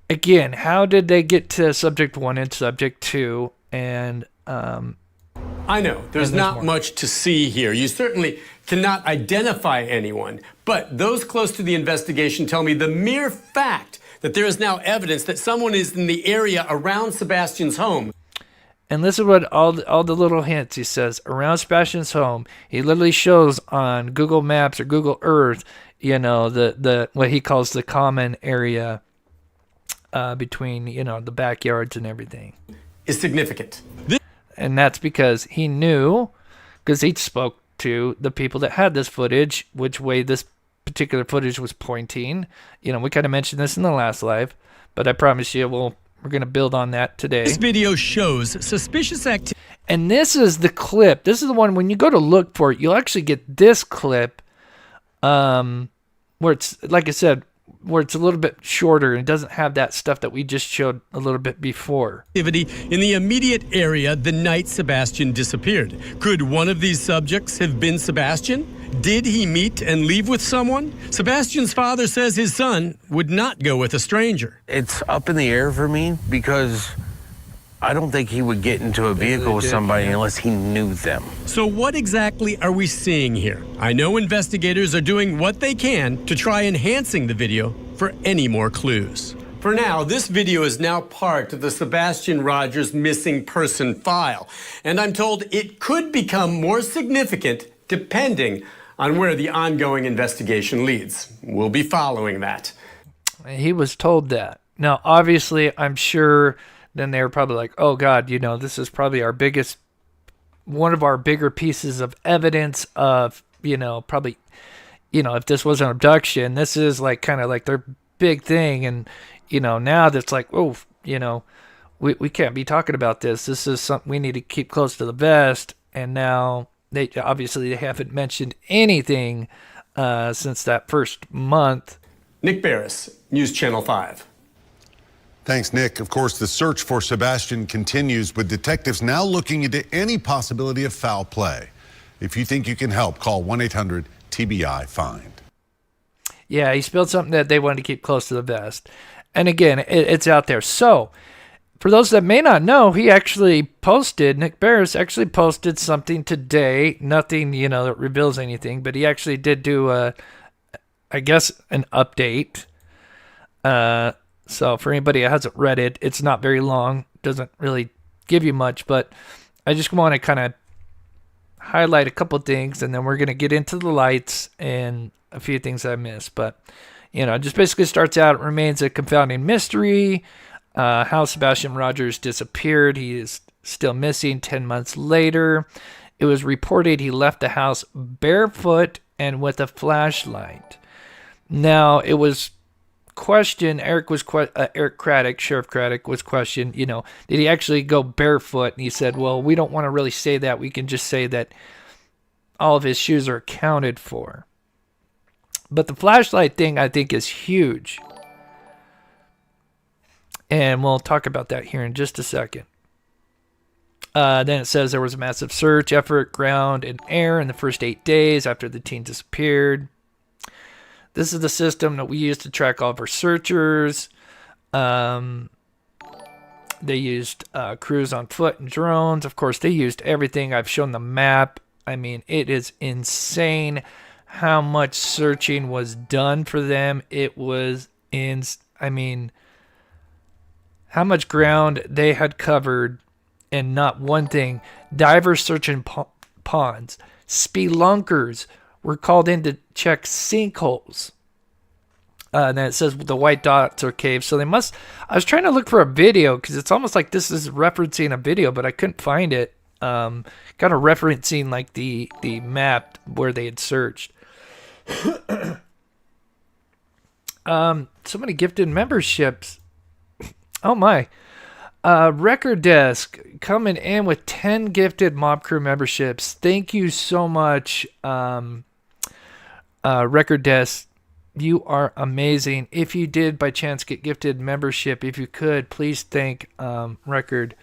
[SPEAKER 1] again, how did they get to subject 1 and subject 2? And
[SPEAKER 11] I know there's not much to see here. You certainly cannot identify anyone, but those close to the investigation tell me the mere fact that there is now evidence that someone is in the area around Sebastian's home.
[SPEAKER 1] And listen to what all the little hints he says around Sebastian's home. He literally shows on Google Maps or Google Earth, you know, the what he calls the common area between, you know, the backyards and everything.
[SPEAKER 11] Is significant.
[SPEAKER 1] And that's because he knew, because he spoke to the people that had this footage, which way this particular footage was pointing. You know, we kind of mentioned this in the last live, but I promise you we're going to build on that today.
[SPEAKER 11] This video shows suspicious activity.
[SPEAKER 1] And this is the clip. This is the one, when you go to look for it, you'll actually get this clip where it's, like I said, where it's a little bit shorter and it doesn't have that stuff that we just showed a little bit before.
[SPEAKER 11] Activity in the immediate area the night Sebastian disappeared. Could one of these subjects have been Sebastian? Did he meet and leave with someone? Sebastian's father says his son would not go with a stranger.
[SPEAKER 13] It's up in the air for me because I don't think he would get into a vehicle with somebody unless he knew them.
[SPEAKER 11] So what exactly are we seeing here? I know investigators are doing what they can to try enhancing the video for any more clues. For now, this video is now part of the Sebastian Rogers missing person file, and I'm told it could become more significant depending on where the ongoing investigation leads. We'll be following that.
[SPEAKER 1] He was told that. Now, obviously, I'm sure then they were probably like, oh God, you know, this is probably one of our bigger pieces of evidence of, you know, probably, you know, if this was an abduction, this is like kind of like their big thing. And, you know, now that's like, oh, you know, we can't be talking about this. This is something we need to keep close to the vest. And now they haven't mentioned anything since that first month.
[SPEAKER 11] Nick Barris, News Channel 5.
[SPEAKER 9] Thanks, Nick. Of course, the search for Sebastian continues, with detectives now looking into any possibility of foul play. If you think you can help, call 1-800-TBI-FIND.
[SPEAKER 1] Yeah, he spilled something that they wanted to keep close to the vest. And again, it's out there. So, for those that may not know, Nick Barris actually posted something today. Nothing, you know, that reveals anything, but he actually did do an update. So for anybody that hasn't read it, it's not very long. Doesn't really give you much, but I just want to kind of highlight a couple things, and then we're going to get into the lights and a few things I missed. But, you know, it just basically starts out, it remains a confounding mystery. How Sebastian Rogers disappeared. He is still missing 10 months later. It was reported he left the house barefoot and with a flashlight. Now, it was questioned, Eric Craddock, Sheriff Craddock, was questioned, you know, did he actually go barefoot? And he said, well, we don't want to really say that. We can just say that all of his shoes are accounted for. But the flashlight thing, I think, is huge. And we'll talk about that here in just a second. Then it says there was a massive search effort, ground and air, in the first 8 days after the teen disappeared. This is the system that we use to track all of our searchers. They used crews on foot and drones. Of course, they used everything. I've shown the map. I mean, it is insane how much searching was done for them. It was how much ground they had covered and not one thing. Divers searching ponds. Spelunkers were called in to check sinkholes. And then it says the white dots are caves. So I was trying to look for a video because it's almost like this is referencing a video, but I couldn't find it. Kind of referencing like the map where they had searched. So many gifted memberships. Oh my. Record Desk coming in with 10 gifted Mob Crew memberships. Thank you so much, Record Desk. You are amazing. If you did by chance get gifted membership, if you could, please thank Record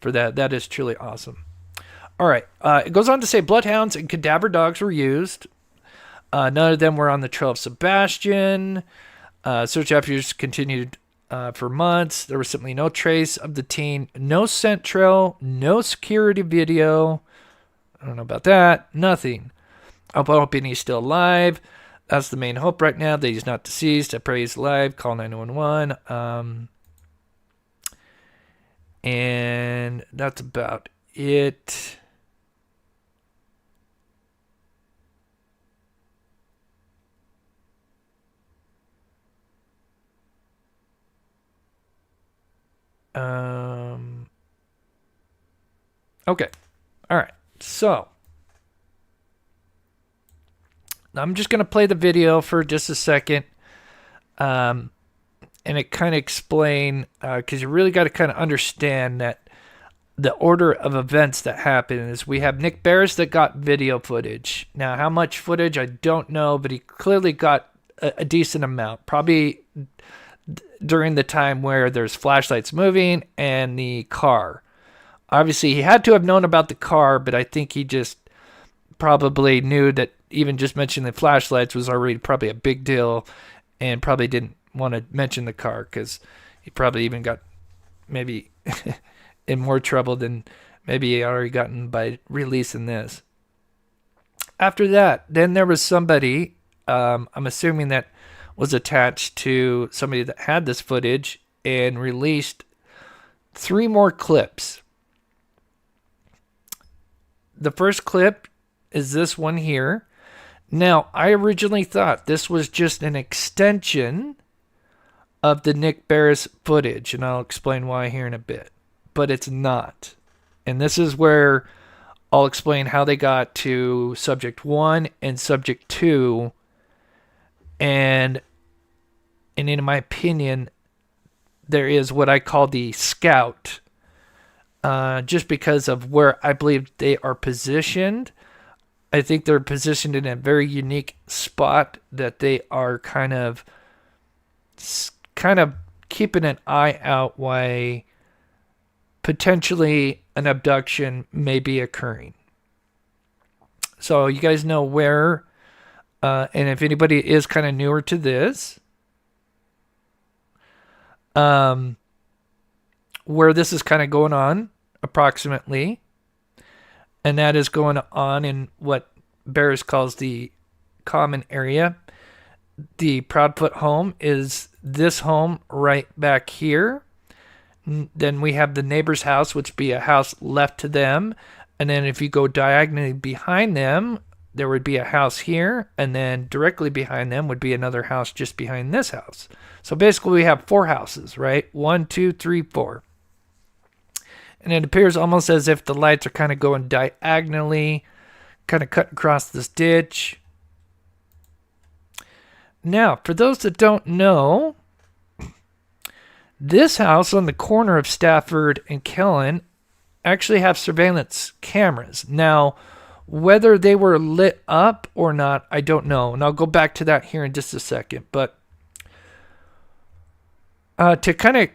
[SPEAKER 1] for that. That is truly awesome. All right. It goes on to say bloodhounds and cadaver dogs were used. None of them were on the trail of Sebastian. Search efforts continued for months. There was simply no trace of the teen, no scent trail, no security video. I don't know about that. Nothing. I'm hoping he's still alive. That's the main hope right now, that he's not deceased. I pray he's alive. Call 911. And that's about it. Okay. All right. So I'm just going to play the video for just a second. And it kind of explain, because you really got to kind of understand that the order of events that happen is we have Nick Barris that got video footage. Now, how much footage, I don't know, but he clearly got a decent amount. Probably during the time where there's flashlights moving and the car. Obviously, he had to have known about the car, but I think he just probably knew that even just mentioning the flashlights was already probably a big deal, and probably didn't want to mention the car because he probably even got maybe in more trouble than maybe he already gotten by releasing this. After that, then there was somebody, I'm assuming that was attached to somebody that had this footage and released 3 more clips. The first clip is this one here. Now, I originally thought this was just an extension of the Nick Barris footage, and I'll explain why here in a bit. But it's not. And this is where I'll explain how they got to subject 1 and subject 2. And in my opinion, there is what I call the scout. Just because of where I believe they are positioned. I think they're positioned in a very unique spot that they are kind of keeping an eye out why potentially an abduction may be occurring. So you guys know where, and if anybody is kind of newer to this, where this is kind of going on approximately, and that is going on in what Barris calls the common area. The Proudfoot home is this home right back here. Then we have the neighbor's house, which would be a house left to them. And then if you go diagonally behind them, there would be a house here. And then directly behind them would be another house just behind this house. So basically we have 4 houses, right? 1, 2, 3, 4. And it appears almost as if the lights are kind of going diagonally, kind of cut across this ditch. Now, for those that don't know, this house on the corner of Stafford and Kellen actually have surveillance cameras. Now, whether they were lit up or not, I don't know. And I'll go back to that here in just a second. But to kind of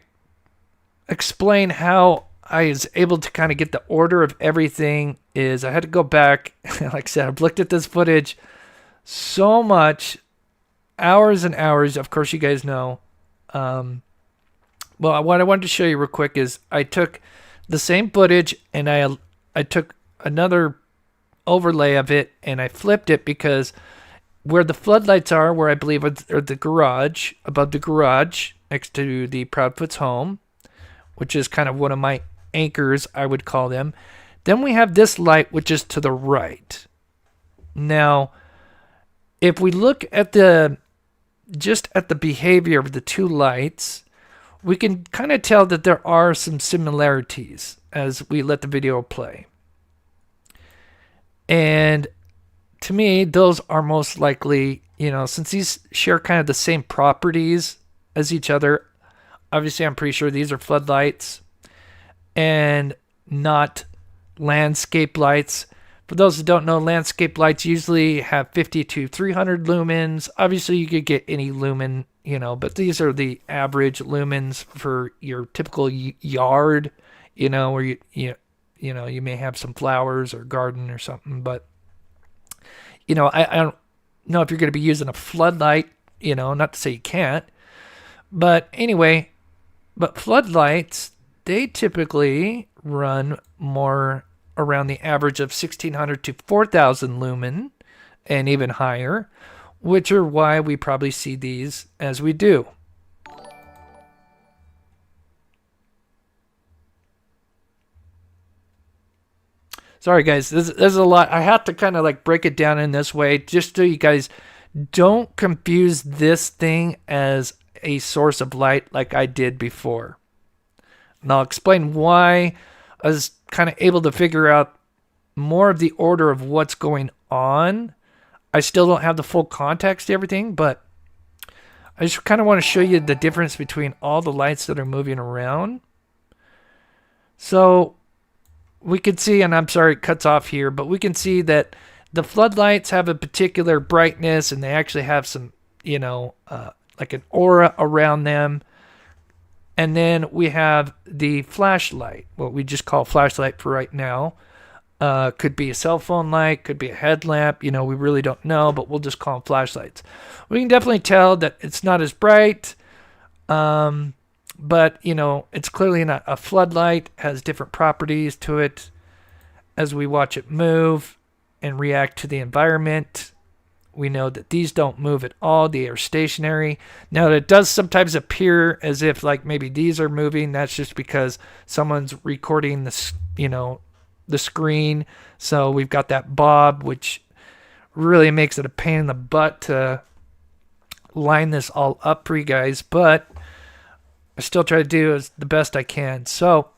[SPEAKER 1] explain how I was able to kind of get the order of everything is I had to go back. Like I said, I've looked at this footage so much, hours and hours. Of course, you guys know. Well, what I wanted to show you real quick is I took the same footage and I took another overlay of it and I flipped it because where the floodlights are, where I believe are the garage, above the garage next to the Proudfoot's home, which is kind of one of my anchors, I would call them. Then we have this light, which is to the right. Now, if we look at just at the behavior of the 2 lights, we can kind of tell that there are some similarities as we let the video play. And to me, those are most likely since these share kind of the same properties as each other, obviously I'm pretty sure these are floodlights and not landscape lights. For those who don't know, landscape lights usually have 50 to 300 lumens. Obviously, you could get any lumen, but these are the average lumens for your typical yard, where you may have some flowers or garden or something. But, I don't know if you're going to be using a floodlight, not to say you can't. But anyway, floodlights, they typically run more around the average of 1,600 to 4,000 lumen and even higher, which are why we probably see these as we do. Sorry guys, there's a lot. I have to kind of like break it down in this way just so you guys don't confuse this thing as a source of light like I did before. And I'll explain why I was kind of able to figure out more of the order of what's going on. I still don't have the full context to everything, but I just kind of want to show you the difference between all the lights that are moving around. So we can see, and I'm sorry it cuts off here, but we can see that the floodlights have a particular brightness and they actually have some, like an aura around them. And then we have the flashlight, what we just call flashlight for right now. Could be a cell phone light, could be a headlamp, we really don't know, but we'll just call them flashlights. We can definitely tell that it's not as bright, but, it's clearly not a floodlight, has different properties to it as we watch it move and react to the environment. We know that these don't move at all. They are stationary. Now, it does sometimes appear as if like maybe these are moving. That's just because someone's recording the screen. So we've got that bob, which really makes it a pain in the butt to line this all up for you guys. But I still try to do as the best I can. So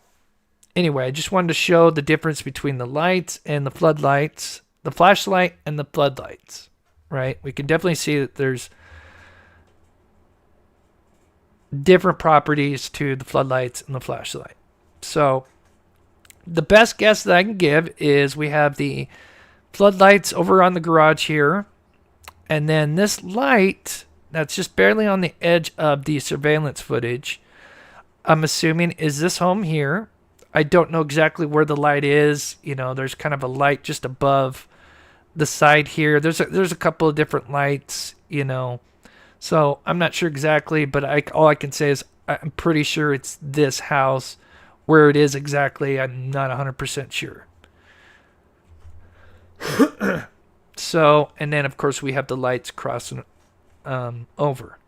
[SPEAKER 1] anyway, I just wanted to show the difference between the lights and the floodlights, the flashlight and the floodlights. Right, we can definitely see that there's different properties to the floodlights and the flashlight. So the best guess that I can give is we have the floodlights over on the garage here, and then this light that's just barely on the edge of the surveillance footage, I'm assuming is this home here. I don't know exactly where the light is. There's kind of a light just above the side here. There's a couple of different lights, so I'm not sure exactly, but all I can say is I'm pretty sure it's this house. Where it is exactly, I'm not 100% sure. So, and then of course we have the lights crossing over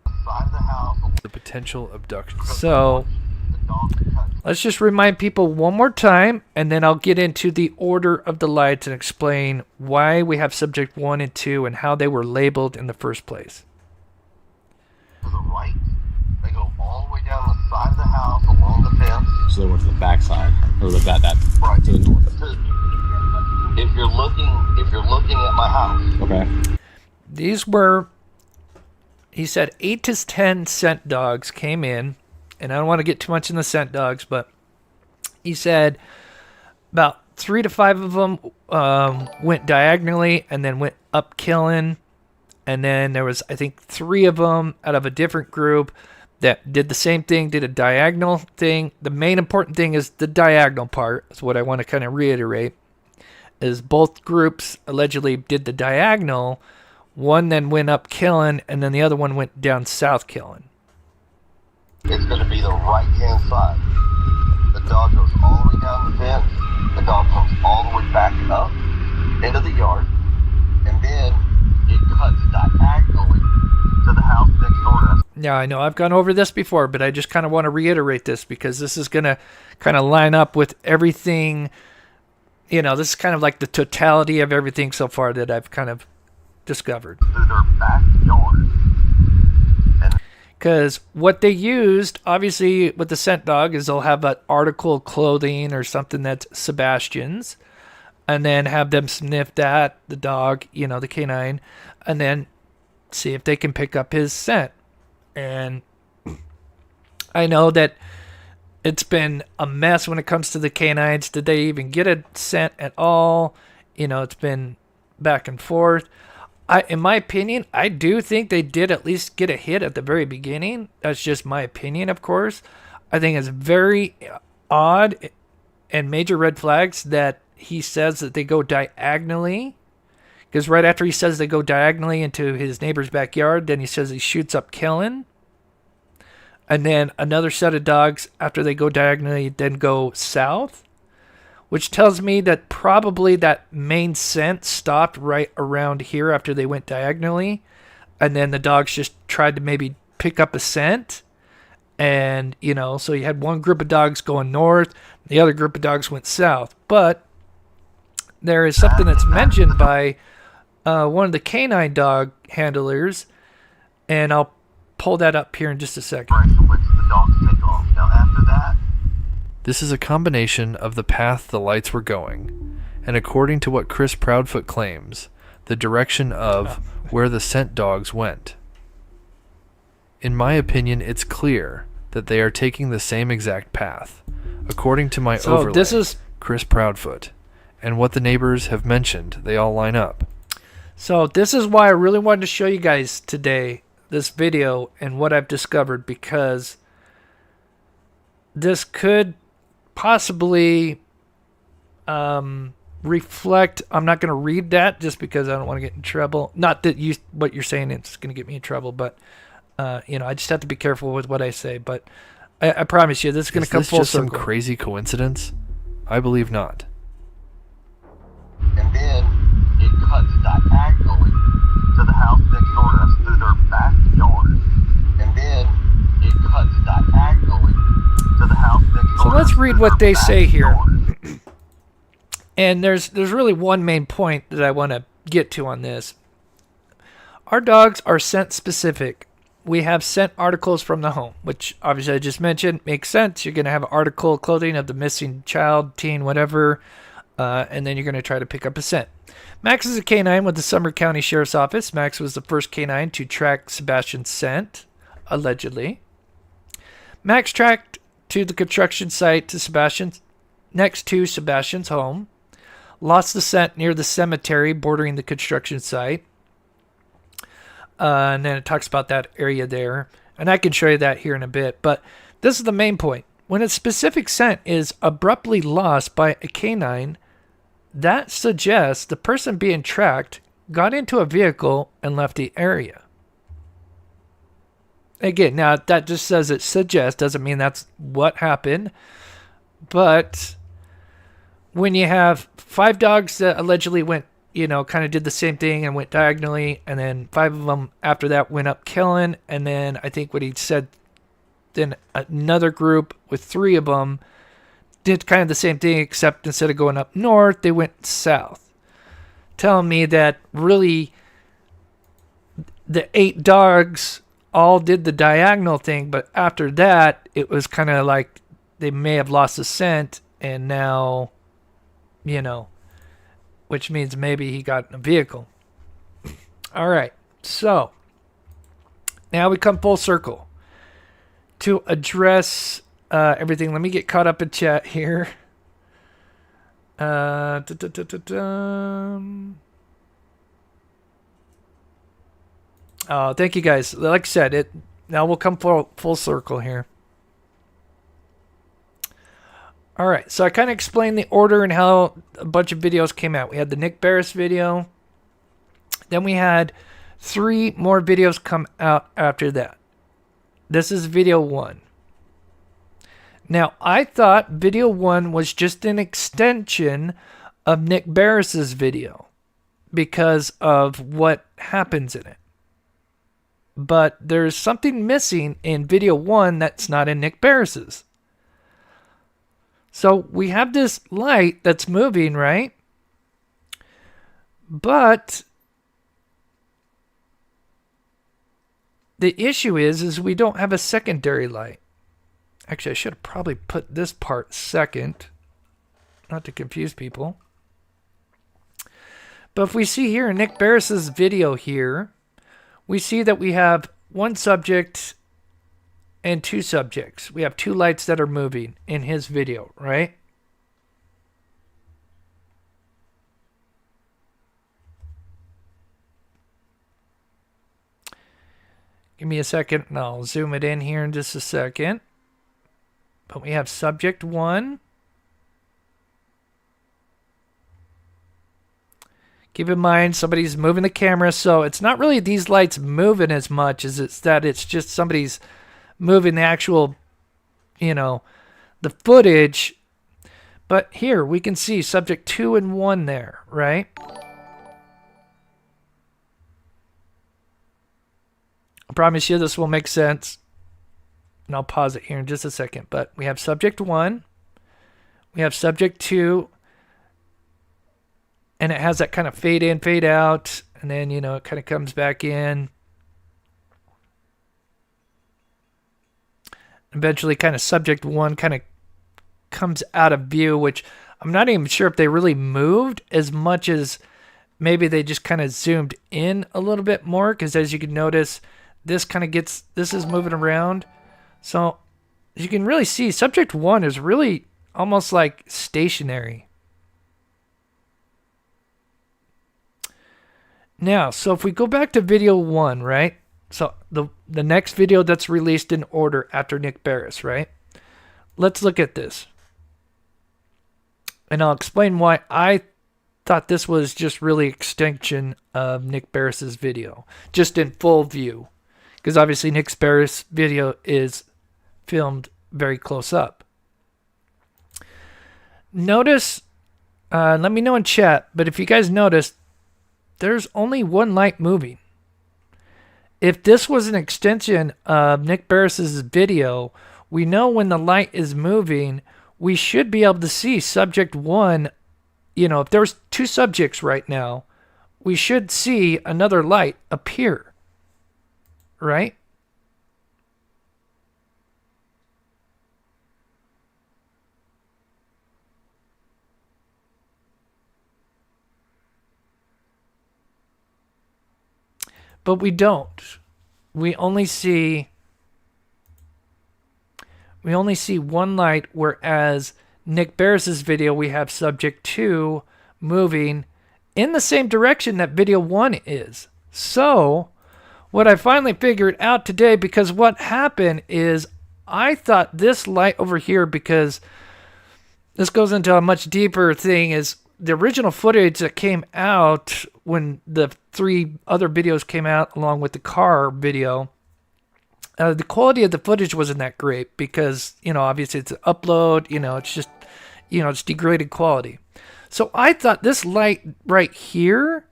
[SPEAKER 1] the potential abduction. So let's just remind people one more time, and then I'll get into the order of the lights and explain why we have subject 1 and 2 and how they were labeled in the first place.
[SPEAKER 14] To the right, they go all the way down the side of the house along the fence.
[SPEAKER 12] So they went to the back side, or that
[SPEAKER 14] right
[SPEAKER 12] to the north.
[SPEAKER 14] If you're looking at my house.
[SPEAKER 12] Okay.
[SPEAKER 1] These were, he said, 8 to 10 scent dogs came in. And I don't want to get too much in the scent dogs, but he said about 3 to 5 of them went diagonally and then went up killing. And then there was, I think, 3 of them out of a different group that did the same thing, did a diagonal thing. The main important thing is the diagonal part, is what I want to kind of reiterate, is both groups allegedly did the diagonal. One then went up killing, and then the other one went down south killing.
[SPEAKER 14] It's going to be the right-hand side. The dog goes all the way down the fence. The dog comes all the way back up into the yard. And then it cuts diagonally to the house next door to us.
[SPEAKER 1] Yeah, I know. I've gone over this before, but I just kind of want to reiterate this because this is going to kind of line up with everything. This is kind of like the totality of everything so far that I've kind of discovered.
[SPEAKER 14] Through their backyard.
[SPEAKER 1] Because what they used, obviously, with the scent dog is they'll have an article of clothing or something that's Sebastian's. and then have them sniff that, the dog, the canine, and then see if they can pick up his scent. And I know that it's been a mess when it comes to the canines. Did they even get a scent at all? It's been back and forth. In my opinion, I do think they did at least get a hit at the very beginning. That's just my opinion, of course. I think it's very odd and major red flags that he says that they go diagonally. Because right after he says they go diagonally into his neighbor's backyard, then he says he shoots up Kellen. And then another set of dogs, after they go diagonally, then go south. Which tells me that probably that main scent stopped right around here after they went diagonally. And then the dogs just tried to maybe pick up a scent. And, so you had one group of dogs going north. The other group of dogs went south. But there is something that's mentioned by one of the canine dog handlers. And I'll pull that up here in just a second.
[SPEAKER 15] This is a combination of the path the lights were going, and according to what Chris Proudfoot claims, the direction of where the scent dogs went. In my opinion, it's clear that they are taking the same exact path, according to my overlay,
[SPEAKER 1] this is
[SPEAKER 15] Chris Proudfoot, and what the neighbors have mentioned, they all line up.
[SPEAKER 1] So this is why I really wanted to show you guys today this video and what I've discovered, because this could possibly reflect. I'm not going to read that just because I don't want to get in trouble. Not that what you're saying is going to get me in trouble, but I just have to be careful with what I say. But I promise you, this is going to come full circle.
[SPEAKER 15] Is this just some crazy coincidence? I believe not.
[SPEAKER 14] And then it cuts diagonally to the house next door to us through their backyard. And then it cuts diagonally to the house next door.
[SPEAKER 1] So let's read what they say here. And there's really one main point that I want to get to on this. Our dogs are scent specific. We have scent articles from the home, which obviously I just mentioned. Makes sense. You're going to have an article of clothing of the missing child, teen, whatever, and then you're going to try to pick up a scent. Max is a canine with the Sumner County Sheriff's Office. Max was the first canine to track Sebastian's scent, allegedly. Max tracked to the construction site next to Sebastian's home. Lost the scent near the cemetery bordering the construction site. And then it talks about that area there. And I can show you that here in a bit. But this is the main point. When a specific scent is abruptly lost by a canine, that suggests the person being tracked got into a vehicle and left the area. Again, now that just says it suggests, doesn't mean that's what happened. But when you have 5 dogs that allegedly went, kind of did the same thing and went diagonally, and then 5 of them after that went up killing, and then I think what he said, then another group with 3 of them did kind of the same thing, except instead of going up north, they went south. Telling me that really the 8 dogs all did the diagonal thing, but after that, it was kind of like they may have lost the scent, and now, which means maybe he got in a vehicle. All right, so now we come full circle to address everything. Let me get caught up in chat here. Oh, thank you guys. Like I said, now we'll come full circle here. All right, so I kind of explained the order and how a bunch of videos came out. We had the Nick Barris video. Then we had 3 more videos come out after that. This is video 1. Now, I thought video 1 was just an extension of Nick Barris's video because of what happens in it. But there's something missing in video 1 that's not in Nick Barris's. So we have this light that's moving, right? But the issue is we don't have a secondary light. Actually, I should have probably put this part second, not to confuse people. But if we see here in Nick Barris's video here, we see that we have one subject and two subjects. We have two lights that are moving in his video, right? Give me a second and I'll zoom it in here in just a second. But we have subject 1. Keep in mind, somebody's moving the camera, so it's not really these lights moving as much as it's that it's just somebody's moving the actual, the footage. But here, we can see subject 2 and 1 there, right? I promise you this will make sense. And I'll pause it here in just a second. But we have subject 1. We have subject 2. And it has that kind of fade in, fade out. And then, it kind of comes back in. Eventually, kind of subject 1 kind of comes out of view, which I'm not even sure if they really moved as much as maybe they just kind of zoomed in a little bit more. Because as you can notice, this is moving around. So as you can really see, subject 1 is really almost like stationary. Now, so if we go back to video 1, right? So the next video that's released in order after Nick Barris, right? Let's look at this. And I'll explain why I thought this was just really extension of Nick Barris's video, just in full view. Because obviously Nick Barris' video is filmed very close up. Notice, let me know in chat, but if you guys notice, there's only one light moving. If this was an extension of Nick Barris's video, we know when the light is moving, we should be able to see subject 1. If there's 2 subjects right now, we should see another light appear. Right? But we don't. We only see one light, whereas Nick Barris's video, we have subject 2 moving in the same direction that video 1 is. So what I finally figured out today, because what happened is I thought this light over here, because this goes into a much deeper thing, is the original footage that came out when the 3 other videos came out along with the car video, the quality of the footage wasn't that great because, obviously it's an upload, it's just, it's degraded quality. So I thought this light right here,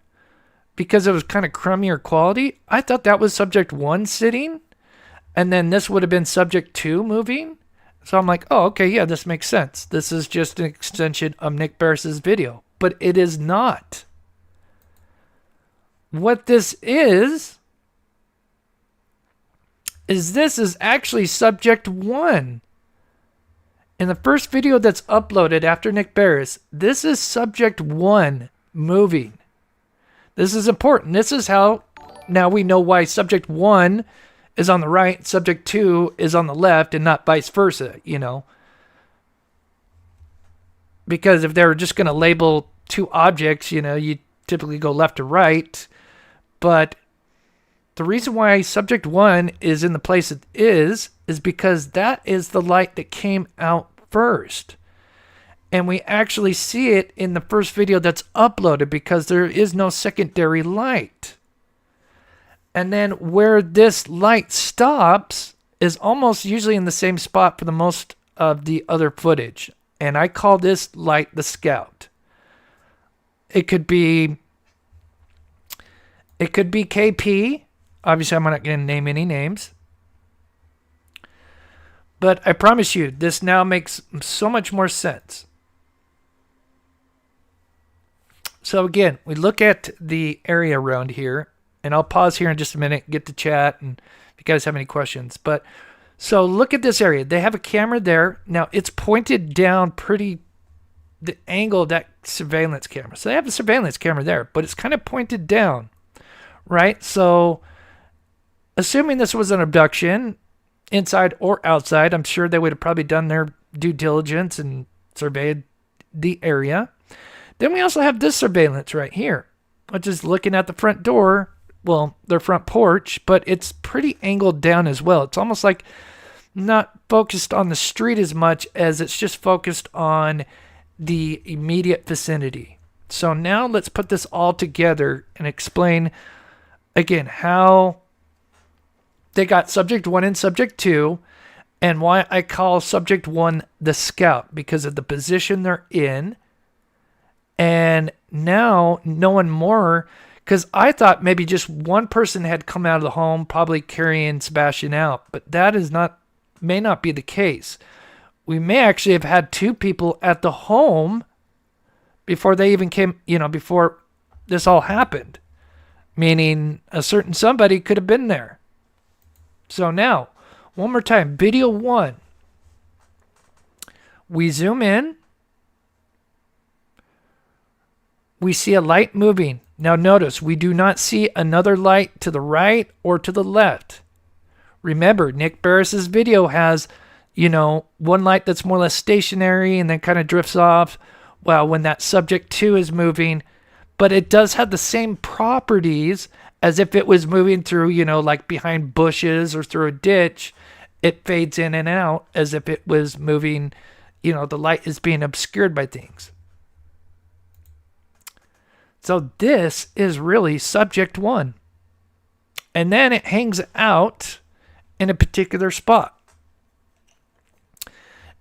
[SPEAKER 1] because it was kind of crummier quality, I thought that was subject 1 sitting, and then this would have been subject 2 moving. So I'm like, oh, okay, yeah, this makes sense. This is just an extension of Nick Barris's video. But it is not. What this is this is actually subject 1. In the first video that's uploaded after Nick Barris, this is subject 1 moving. This is important. This is how now we know why subject 1 is on the right, subject 2 is on the left, and not vice versa, Because if they were just going to label 2 objects, you typically go left to right. But the reason why subject 1 is in the place it is because that is the light that came out first. And we actually see it in the first video that's uploaded because there is no secondary light. And then where this light stops is almost usually in the same spot for the most of the other footage. And I call this light the Scout. It could be KP. Obviously, I'm not going to name any names. But I promise you, this now makes so much more sense. So again, we look at the area around here, and I'll pause here in just a minute, get to chat, and if you guys have any questions. But so look at this area. They have a camera there. Now it's pointed down pretty the angle of that surveillance camera. So they have a surveillance camera there, but it's kind of pointed down, right? So assuming this was an abduction, inside or outside, I'm sure they would have probably done their due diligence and surveyed the area. Then we also have this surveillance right here, which is looking at the front door, well, their front porch, but it's pretty angled down as well. It's almost like not focused on the street as much as it's just focused on the immediate vicinity. So now let's put this all together and explain again how they got subject 1 and subject 2, and why I call subject 1 the scout, because of the position they're in. And now knowing more, because I thought maybe just one person had come out of the home, probably carrying Sebastian out, but that may not be the case. We may actually have had 2 people at the home before they even came, before this all happened, meaning a certain somebody could have been there. So now, one more time, video 1. We zoom in. We see a light moving. Now notice, we do not see another light to the right or to the left. Remember, Nick Barris's video has, one light that's more or less stationary and then kind of drifts off. Well, when that subject 2 is moving, but it does have the same properties as if it was moving through, like behind bushes or through a ditch. It fades in and out as if it was moving, the light is being obscured by things. So this is really subject 1. And then it hangs out in a particular spot.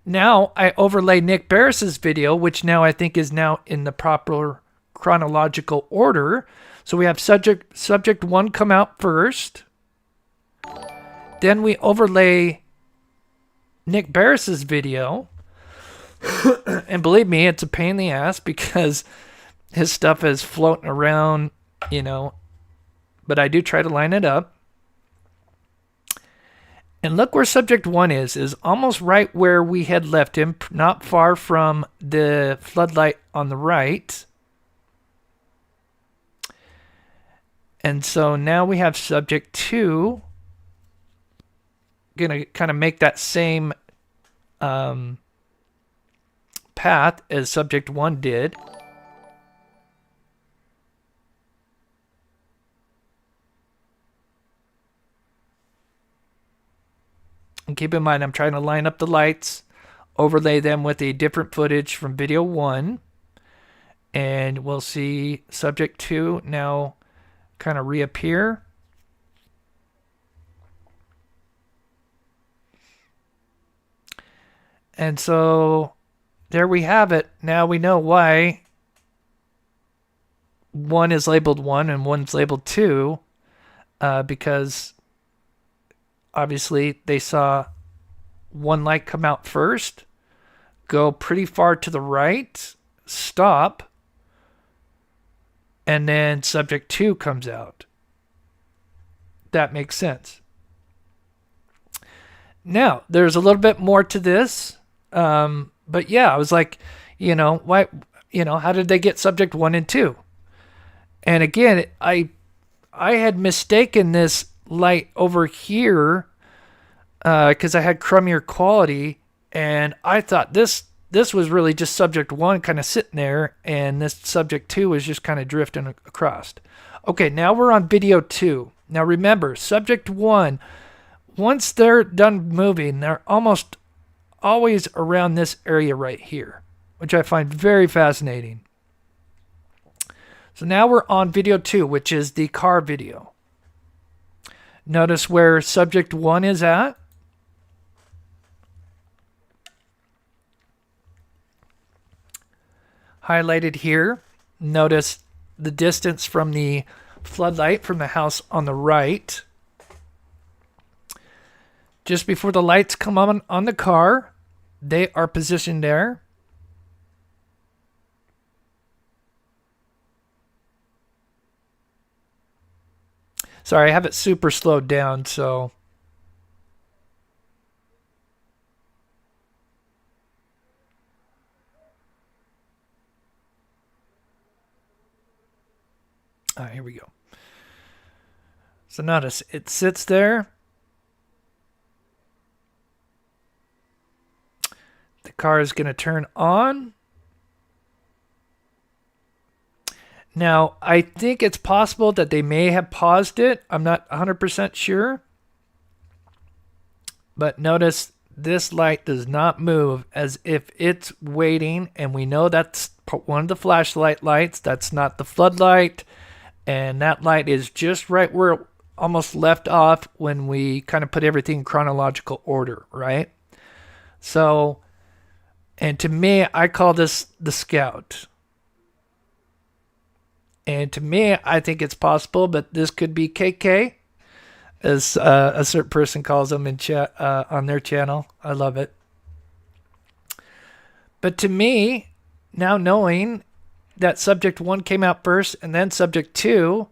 [SPEAKER 1] Now I overlay Nick Barris's video, which now I think is now in the proper chronological order. So we have subject 1 come out first. Then we overlay Nick Barris's video. And believe me, it's a pain in the ass because his stuff is floating around, but I do try to line it up. And look where subject 1 is almost right where we had left him, not far from the floodlight on the right. And so now we have subject 2 going to kind of make that same path as subject 1 did. And keep in mind, I'm trying to line up the lights, overlay them with a different footage from video 1. And we'll see subject 2 now kind of reappear. And so there we have it. Now we know why 1 is labeled 1 and 1's labeled 2, because obviously they saw one light come out first, go pretty far to the right, stop, and then subject 2 comes out. That makes sense. Now, there's a little bit more to this. But yeah, I was like, why, how did they get subject 1 and 2? And again, I had mistaken this light over here, because I had crummier quality, and I thought this was really just subject 1 kind of sitting there, and this subject 2 was just kind of drifting across. Okay, now we're on video 2. Now remember, subject 1, once they're done moving, they're almost always around this area right here, which I find very fascinating. So now we're on video 2, which is the car video. Notice where subject 1 is at. Highlighted here. Notice the distance from the floodlight from the house on the right. Just before the lights come on the car, they are positioned there. Sorry, I have it super slowed down, so. All right, here we go. So notice it sits there. The car is going to turn on. Now, I think it's possible that they may have paused it. I'm not 100% sure. But notice this light does not move as if it's waiting. And we know that's one of the flashlight lights. That's not the floodlight. And that light is just right where it almost left off when we kind of put everything in chronological order, right? So, and to me, I call this the Scout. And to me, I think it's possible, but this could be KK, as a certain person calls them in chat on their channel. I love it. But to me, now knowing that subject 1 came out first and then subject 2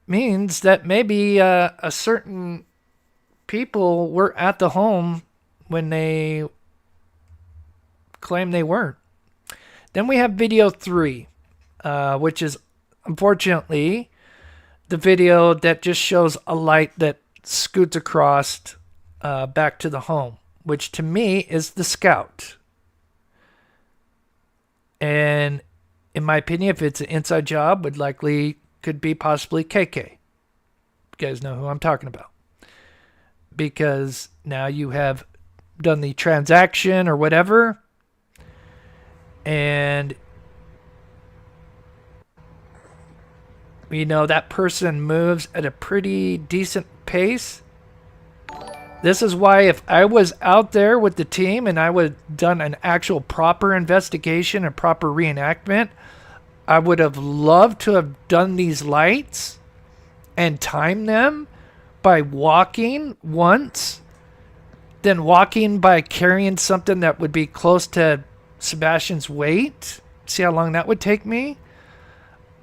[SPEAKER 1] means that maybe a certain people were at the home when they claim they weren't. Then we have video 3, which is unfortunately the video that just shows a light that scoots across back to the home, which to me is the Scout. And in my opinion, if it's an inside job, would likely could be possibly KK. You guys know who I'm talking about. Because now you have done the transaction or whatever, and you know that person moves at a pretty decent pace. This is why if I was out there with the team and I would have done an actual proper investigation, a proper reenactment, I would have loved to have done these lights and timed them by walking once, then walking by carrying something that would be close to Sebastian's weight. See how long that would take me?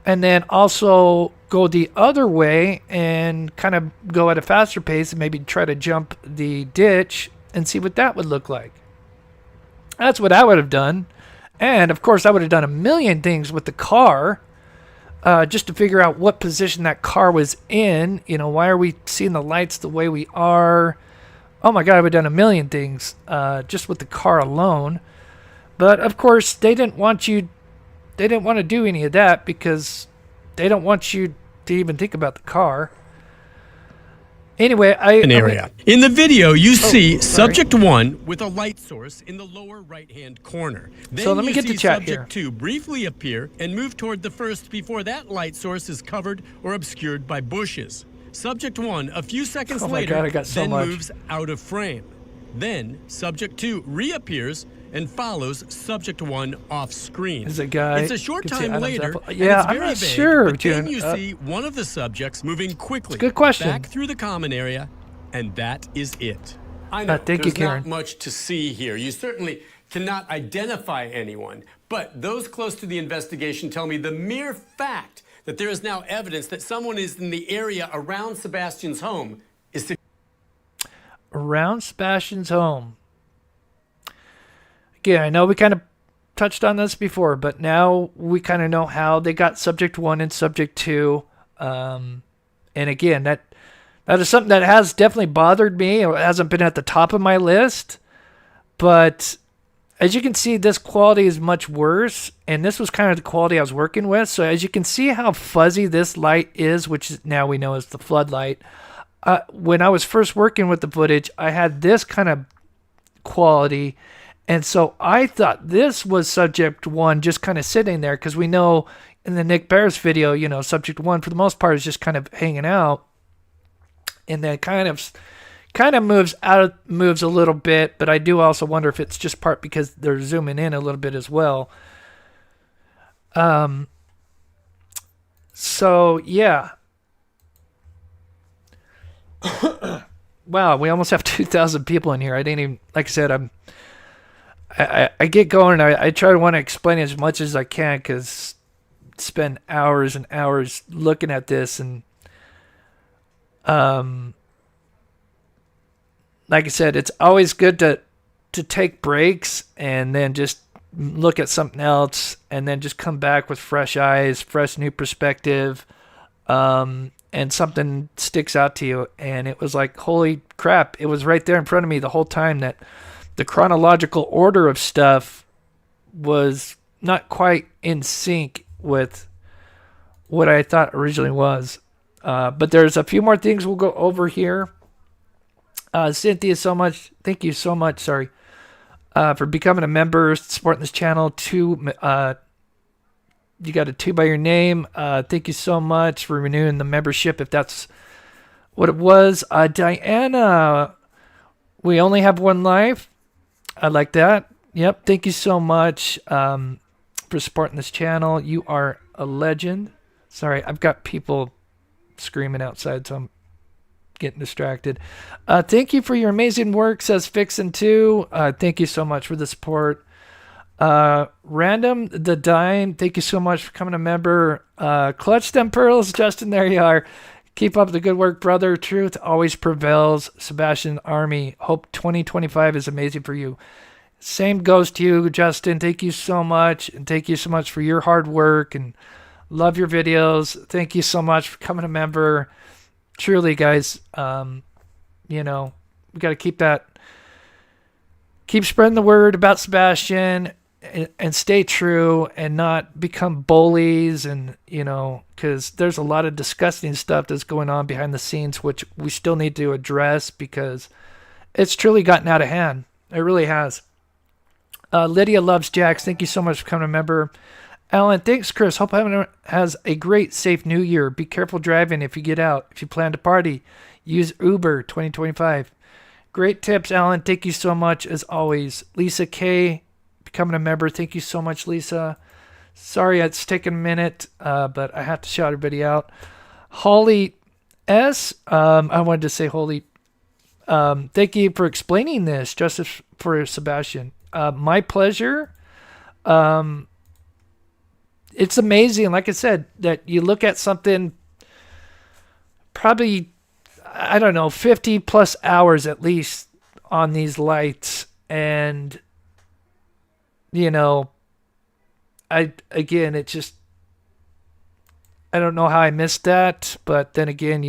[SPEAKER 1] And then also go the other way and kind of go at a faster pace and maybe try to jump the ditch and see what that would look like. That's what I would have done. And of course, I would have done a million things with the car just to figure out what position that car was in. You know, why are we seeing the lights the way we are? Oh my God, I would have done a million things just with the car alone. But of course, they didn't want to do any of that because they don't want you to even think about the car. Anyway,
[SPEAKER 11] In the video, you see subject 1 with a light source in the lower right-hand corner. Then
[SPEAKER 1] so let me get to chat
[SPEAKER 11] subject 2 briefly appear and move toward the first before that light source is covered or obscured by bushes. Subject 1, a few seconds later,
[SPEAKER 1] God, I got so much.
[SPEAKER 11] moves out of frame. Then subject 2 reappears and follows subject 1 off screen.
[SPEAKER 1] Is a guy?
[SPEAKER 11] It's a short time later.
[SPEAKER 1] Yeah, I'm not sure.
[SPEAKER 11] But then you see one of the subjects moving quickly
[SPEAKER 1] good question.
[SPEAKER 11] back through the common area, and that is it.
[SPEAKER 16] I know
[SPEAKER 1] thank
[SPEAKER 16] there's
[SPEAKER 1] you, Karen.
[SPEAKER 16] not much to see here. You certainly cannot identify anyone, but those close to the investigation tell me the mere fact that there is now evidence that someone is in the area around Sebastian's home is
[SPEAKER 1] around Sebastian's home. Again, I know we kind of touched on this before, but now we kind of know how they got subject 1 and subject 2. And again, that is something that has definitely bothered me. It hasn't been at the top of my list. But as you can see, this quality is much worse. And this was kind of the quality I was working with. So as you can see how fuzzy this light is, which now we know is the floodlight. When I was first working with the footage, I had this kind of quality. And so I thought this was subject 1 just kind of sitting there, because we know in the Nick Bears video, you know, subject 1 for the most part is just kind of hanging out. And then kind of moves a little bit, but I do also wonder if it's just part because they're zooming in a little bit as well. So yeah. Wow, we almost have 2,000 people in here. I didn't even, like I said, I get going. I try to want to explain as much as I can because spend hours and hours looking at this, and like I said, it's always good to take breaks and then just look at something else and then just come back with fresh eyes, fresh new perspective. and something sticks out to you, and it was like, holy crap, it was right there in front of me the whole time that the chronological order of stuff was not quite in sync with what I thought originally was. But there's a few more things we'll go over here. Cynthia, thank you so much, for becoming a member, supporting this channel. You got a 2 by your name. Thank you so much for renewing the membership, if that's what it was. Diana, we only have one life. I like that. Yep. Thank you so much for supporting this channel. You are a legend. Sorry, I've got people screaming outside, so I'm getting distracted. Thank you for your amazing work, says Fixin2. Thank you so much for the support. Random the Dime, thank you so much for becoming a member. Clutch them pearls, Justin, there you are. Keep up the good work, brother. Truth always prevails. Sebastian Army, hope 2025 is amazing for you. Same goes to you, Justin. Thank you so much, and thank you so much for your hard work, and love your videos. Thank you so much for becoming a member. Truly, guys, we got to keep spreading the word about Sebastian, and stay true, and not become bullies, and because there's a lot of disgusting stuff that's going on behind the scenes, which we still need to address, because it's truly gotten out of hand. It really has. Lydia Loves Jax, thank you so much for becoming a member. Alan, thanks, Chris. Hope everyone has a great, safe new year. Be careful driving if you get out. If you plan to party, use Uber 2025. Great tips, Alan. Thank you so much, as always. Lisa K, becoming a member. Thank you so much, Lisa. Sorry it's taken a minute, but I have to shout everybody out. Holly S, I wanted to say Holly. Thank you for explaining this, Justice for Sebastian. My pleasure. It's amazing, like I said, that you look at something probably, 50 plus hours at least on these lights. And, I don't know how I missed that. But then again,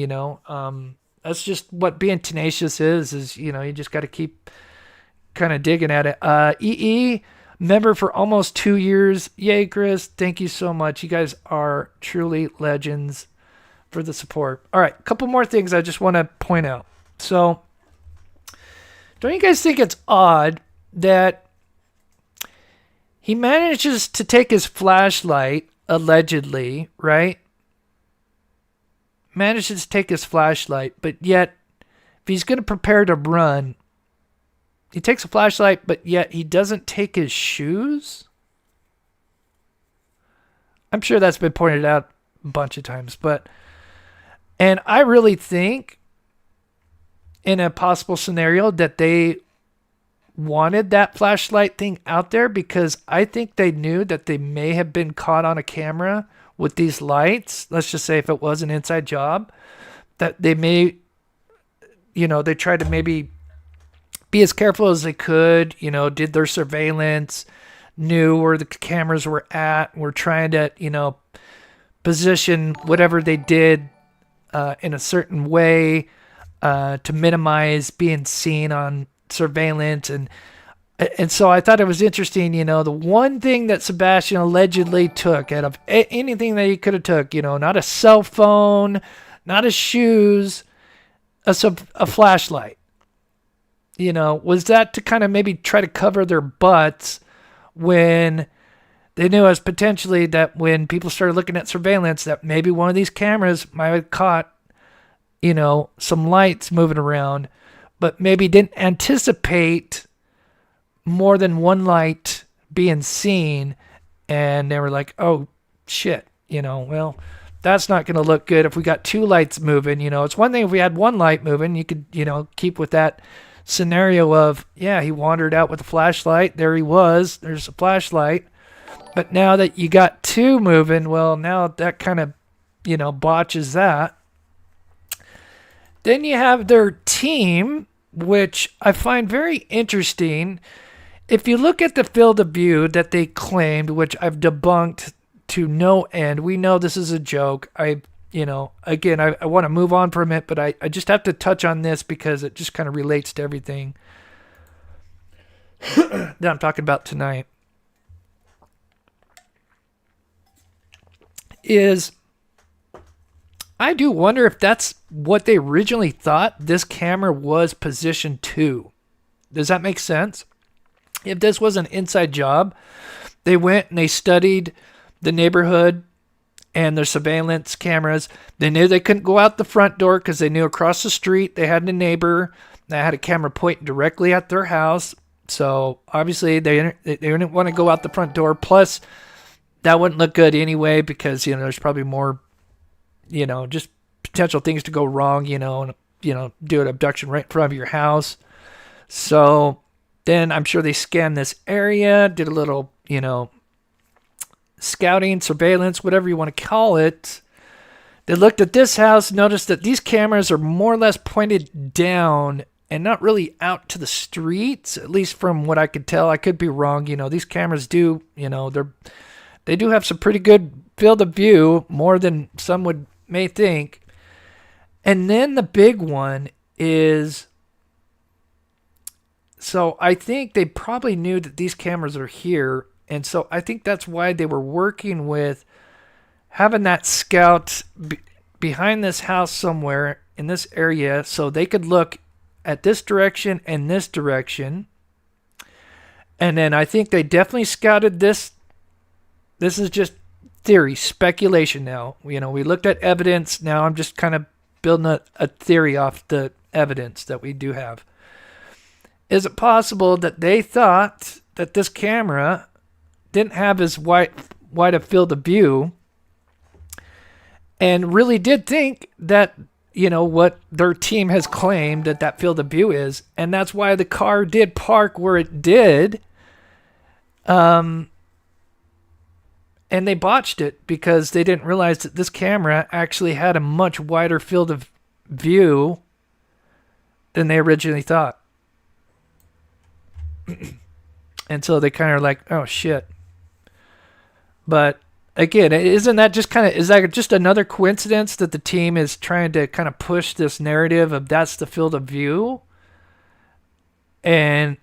[SPEAKER 1] that's just what being tenacious is, you just got to keep kind of digging at it. Member for almost 2 years. Yay, Chris. Thank you so much. You guys are truly legends for the support. All right, a couple more things I just want to point out. So, don't you guys think it's odd that he manages to take his flashlight, allegedly, right? Manages to take his flashlight, but yet, if he's going to prepare to run, he takes a flashlight, but yet he doesn't take his shoes? I'm sure that's been pointed out a bunch of times, and I really think in a possible scenario that they wanted that flashlight thing out there because I think they knew that they may have been caught on a camera with these lights. Let's just say if it was an inside job, that they may, they tried to maybe be as careful as they could, did their surveillance, knew where the cameras were at, were trying to, position whatever they did in a certain way to minimize being seen on surveillance. And so I thought it was interesting, the one thing that Sebastian allegedly took out of anything that he could have took, not a cell phone, not his shoes, a flashlight. Was that to kind of maybe try to cover their butts when they knew as potentially that when people started looking at surveillance that maybe one of these cameras might have caught, some lights moving around, but maybe didn't anticipate more than one light being seen. And they were like, oh, shit, well, that's not going to look good if we got two lights moving. It's one thing if we had one light moving, you could, keep with that scenario of, yeah, he wandered out with a flashlight. There he was. There's a flashlight. But now that you got two moving, well, now that kind of, botches that. Then you have their team, which I find very interesting. If you look at the field of view that they claimed, which I've debunked to no end, we know this is a joke. I again, I want to move on from it, but I just have to touch on this because it just kind of relates to everything that I'm talking about tonight. Is I do wonder if that's what they originally thought this camera was positioned to. Does that make sense? If this was an inside job, they went and they studied the neighborhood and their surveillance cameras. They knew they couldn't go out the front door because they knew across the street they had a neighbor that had a camera pointing directly at their house. So obviously they didn't want to go out the front door. Plus, that wouldn't look good anyway because, there's probably more, just potential things to go wrong, and, do an abduction right in front of your house. So then I'm sure they scanned this area, did a little, scouting, surveillance, whatever you want to call it. They looked at this house, noticed that these cameras are more or less pointed down and not really out to the streets, at least from what I could tell. I could be wrong. These cameras do, they do have some pretty good field of view, more than some may think. And then the big one is, so I think they probably knew that these cameras are here. And so I think that's why they were working with having that scout behind this house somewhere in this area so they could look at this direction and this direction. And then I think they definitely scouted this. This is just theory, speculation now. We looked at evidence. Now I'm just kind of building a theory off the evidence that we do have. Is it possible that they thought that this camera didn't have as wide a field of view and really did think that, what their team has claimed that field of view is, and that's why the car did park where it did. And they botched it because they didn't realize that this camera actually had a much wider field of view than they originally thought. And so they kind of like, oh shit. But again, isn't that just is that just another coincidence that the team is trying to kind of push this narrative of that's the field of view? And,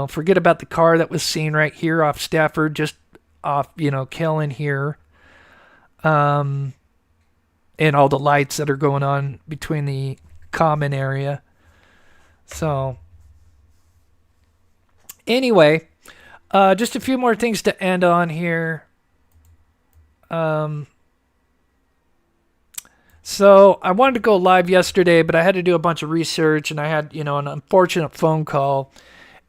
[SPEAKER 1] forget about the car that was seen right here off Stafford, just off, Kellen here. And all the lights that are going on between the common area. So, anyway, just a few more things to end on here. So I wanted to go live yesterday, but I had to do a bunch of research and I had, an unfortunate phone call.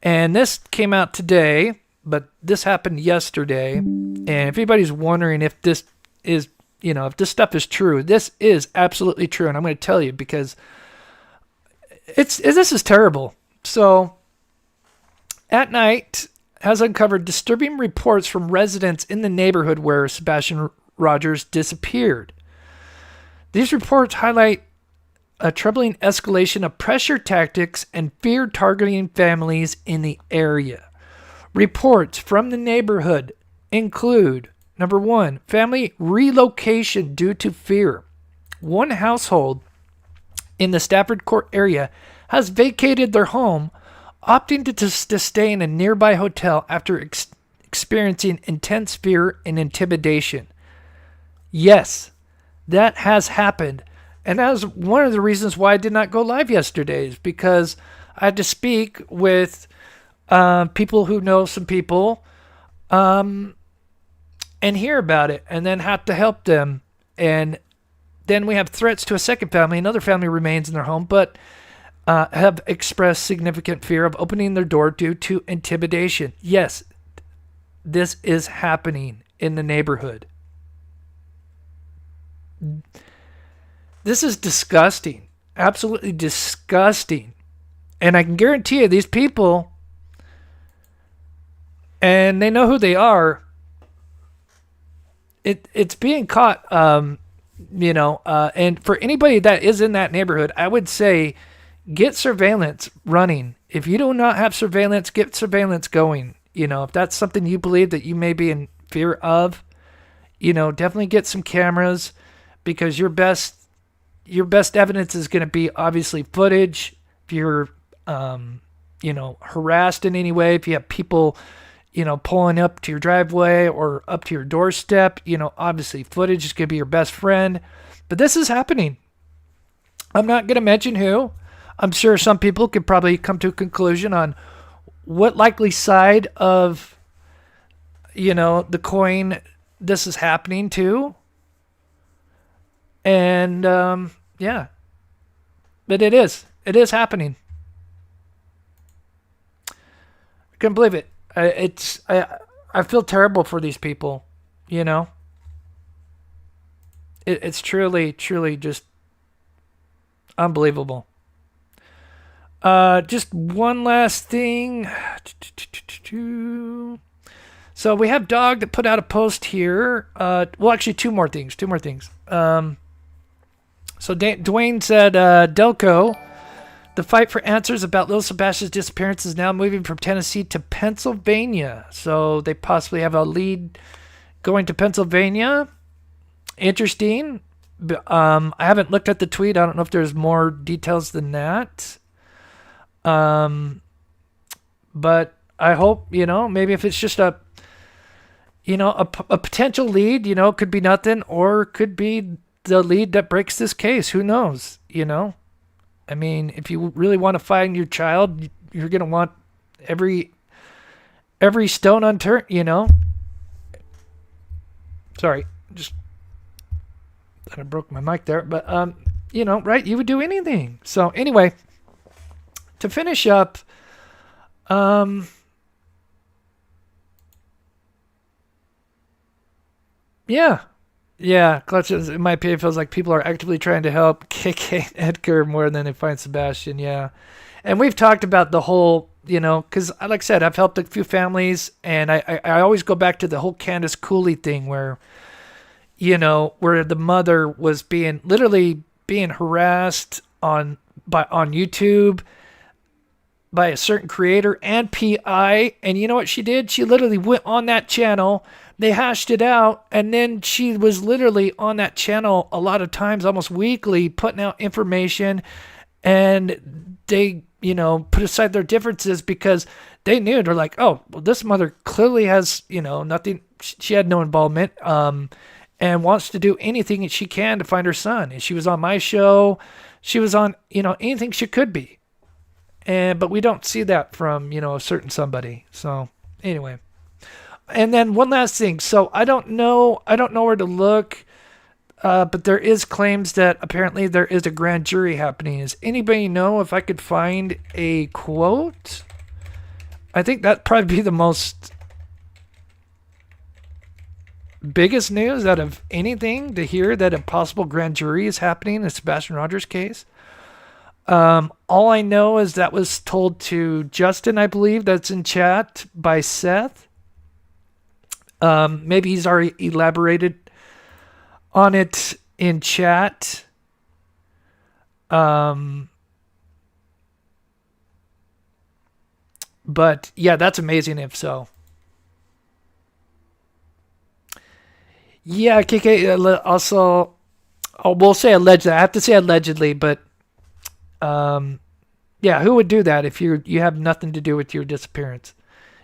[SPEAKER 1] And this came out today, but this happened yesterday. And if anybody's wondering if this is, if this stuff is true, this is absolutely true. And I'm going to tell you because this is terrible. So at night has uncovered disturbing reports from residents in the neighborhood where Sebastian Rogers disappeared. These reports highlight a troubling escalation of pressure tactics and fear targeting families in the area. Reports from the neighborhood include, number one, family relocation due to fear. One household in the Stafford Court area has vacated their home, opting to stay in a nearby hotel after experiencing intense fear and intimidation. Yes, that has happened. And that was one of the reasons why I did not go live yesterday, is because I had to speak with people who know some people and hear about it and then have to help them. And then we have threats to a second family. Another family remains in their home, but have expressed significant fear of opening their door due to intimidation. Yes, this is happening in the neighborhood. This is disgusting. Absolutely disgusting. And I can guarantee you these people, and they know who they are, it's being caught, and for anybody that is in that neighborhood, I would say get surveillance running. If you do not have surveillance, get surveillance going. If that's something you believe that you may be in fear of, definitely get some cameras. because your best evidence is going to be obviously footage. If you're, harassed in any way, if you have people, pulling up to your driveway or up to your doorstep, obviously footage is going to be your best friend. But this is happening. I'm not going to mention who. I'm sure some people could probably come to a conclusion on what likely side of, the coin this is happening to. And, yeah. But it is happening. I couldn't believe it. I feel terrible for these people, It's truly just unbelievable. Just one last thing. So we have Dog that put out a post here. Actually, two more things. So Dwayne said, Delco, the fight for answers about little Sebastian's disappearance is now moving from Tennessee to Pennsylvania. So they possibly have a lead going to Pennsylvania. Interesting. I haven't looked at the tweet. I don't know if there's more details than that. But I hope, maybe if it's just a potential lead, could be nothing, or could be the lead that breaks this case. Who knows? I mean, if you really want to find your child, you're going to want every stone unturned, Sorry, just I broke my mic there, but right? You would do anything. So anyway, to finish up, yeah, Clutches, in my opinion, feels like people are actively trying to help KK and Edgar more than they find Sebastian, yeah. And we've talked about the whole, because like I said, I've helped a few families, and I always go back to the whole Candace Cooley thing where, where the mother was literally being harassed on YouTube by a certain creator and PI, and you know what she did? She literally went on that channel. They hashed it out, and then she was literally on that channel a lot of times, almost weekly, putting out information, and they, put aside their differences because they knew, they're like, oh, well, this mother clearly has, nothing, she had no involvement, and wants to do anything that she can to find her son. And she was on my show. She was on, anything she could be. But we don't see that from, a certain somebody. So anyway. And then one last thing. So I don't know where to look, but there is claims that apparently there is a grand jury happening. Does anybody know if I could find a quote? I think that'd probably be the most biggest news out of anything, to hear that a possible grand jury is happening in the Sebastian Rogers case. All I know is that was told to Justin, I believe, that's in chat, by Seth. Maybe he's already elaborated on it in chat. But yeah, that's amazing if so. Yeah, KK, also, we'll say allegedly. I have to say allegedly, but yeah, who would do that if you have nothing to do with your disappearance?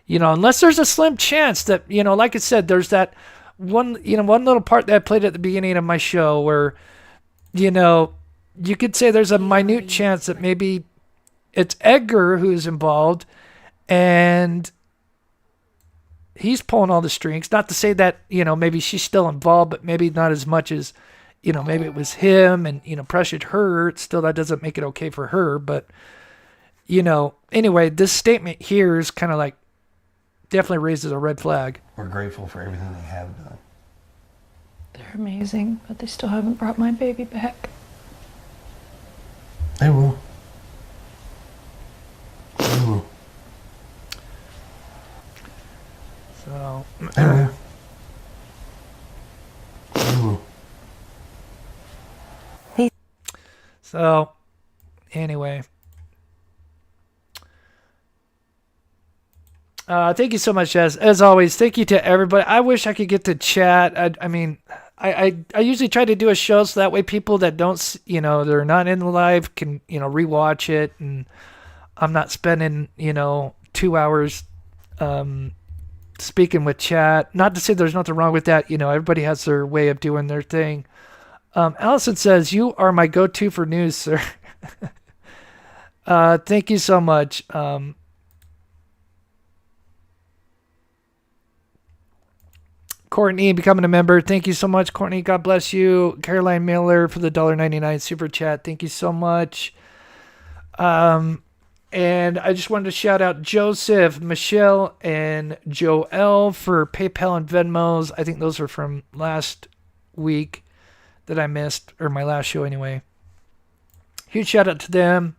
[SPEAKER 1] Unless there's a slim chance that, like I said, there's that one little part that I played at the beginning of my show where, you could say there's a minute chance that maybe it's Edgar who's involved and he's pulling all the strings. Not to say that, maybe she's still involved, but maybe not as much as, maybe it was him and, pressured her. Still, that doesn't make it okay for her. But, anyway, this statement here is kind of like, definitely raises a red flag.
[SPEAKER 5] We're grateful for everything they have done.
[SPEAKER 6] They're amazing, but they still haven't brought my baby back.
[SPEAKER 5] They will. They will.
[SPEAKER 1] So.
[SPEAKER 5] They will. They will.
[SPEAKER 1] So, anyway. Thank you so much, as always. Thank you to everybody. I wish I could get to chat. I mean, I usually try to do a show so that way people that don't, they're not in the live can, rewatch it, and I'm not spending, 2 hours speaking with chat. Not to say there's nothing wrong with that. Everybody has their way of doing their thing. Allison says, "You are my go-to for news, sir." Thank you so much. Courtney becoming a member. Thank you so much, Courtney. God bless you. Caroline Miller for the $1.99 super chat. Thank you so much. And I just wanted to shout out Joseph, Michelle, and Joel for PayPal and Venmos. I think those are from last week that I missed, or my last show anyway. Huge shout out to them.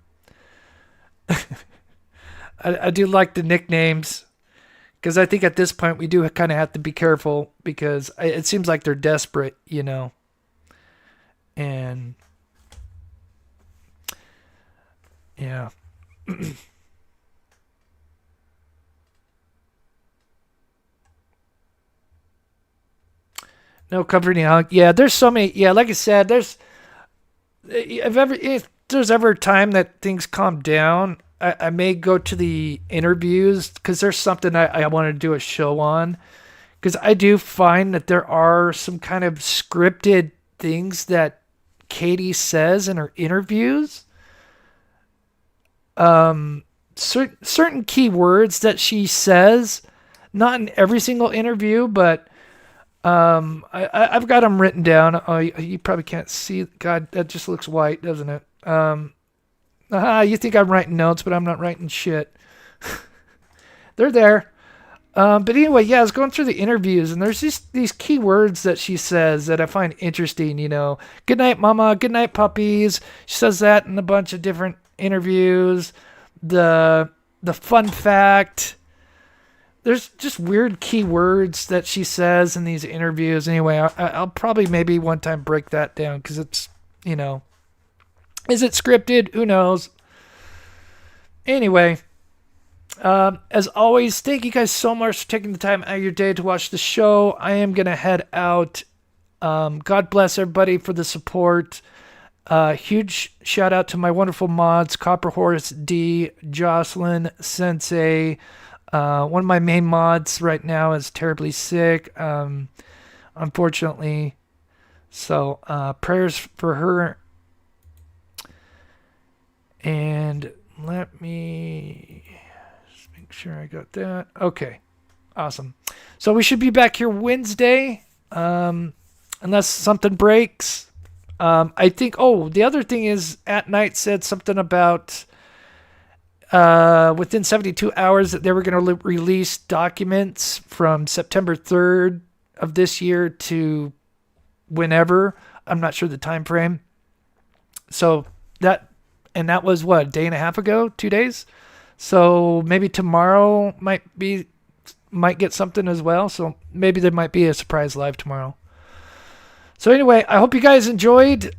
[SPEAKER 1] I do like the nicknames, because I think at this point we do kind of have to be careful, because it seems like they're desperate, and yeah. No comforting hug. Yeah, there's so many. Yeah, like I said, if there's ever a time that things calm down, I may go to the interviews, because there's something I want to do a show on, because I do find that there are some kind of scripted things that Katie says in her interviews. Certain key words that she says, not in every single interview, but I've got them written down. Oh, you probably can't see. God, that just looks white, doesn't it? You think I'm writing notes, but I'm not writing shit. They're there. But anyway, yeah, I was going through the interviews, and there's just these key words that she says that I find interesting. Good night, mama. Good night, puppies. She says that in a bunch of different interviews. The fun fact. There's just weird key words that she says in these interviews. Anyway, I'll probably maybe one time break that down, because it's, is it scripted? Who knows? Anyway, as always, thank you guys so much for taking the time out of your day to watch the show. I am going to head out. God bless everybody for the support. Huge shout out to my wonderful mods, Copper Horse D, Jocelyn, Sensei. One of my main mods right now is terribly sick, unfortunately. So prayers for her. And let me just make sure I got that. Okay, awesome. So we should be back here Wednesday, unless something breaks. I think, the other thing is, At Night said something about within 72 hours that they were going to release documents from September 3rd of this year to whenever. I'm not sure the time frame. So that was what, a day and a half ago, 2 days. So maybe tomorrow might get something as well. So maybe there might be a surprise live tomorrow. So anyway, I hope you guys enjoyed.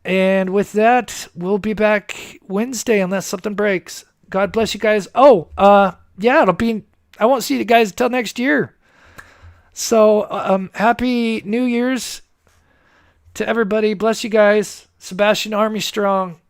[SPEAKER 1] And with that, we'll be back Wednesday unless something breaks. God bless you guys. I won't see you guys until next year. So, happy New Year's to everybody. Bless you guys. Sebastian Army strong.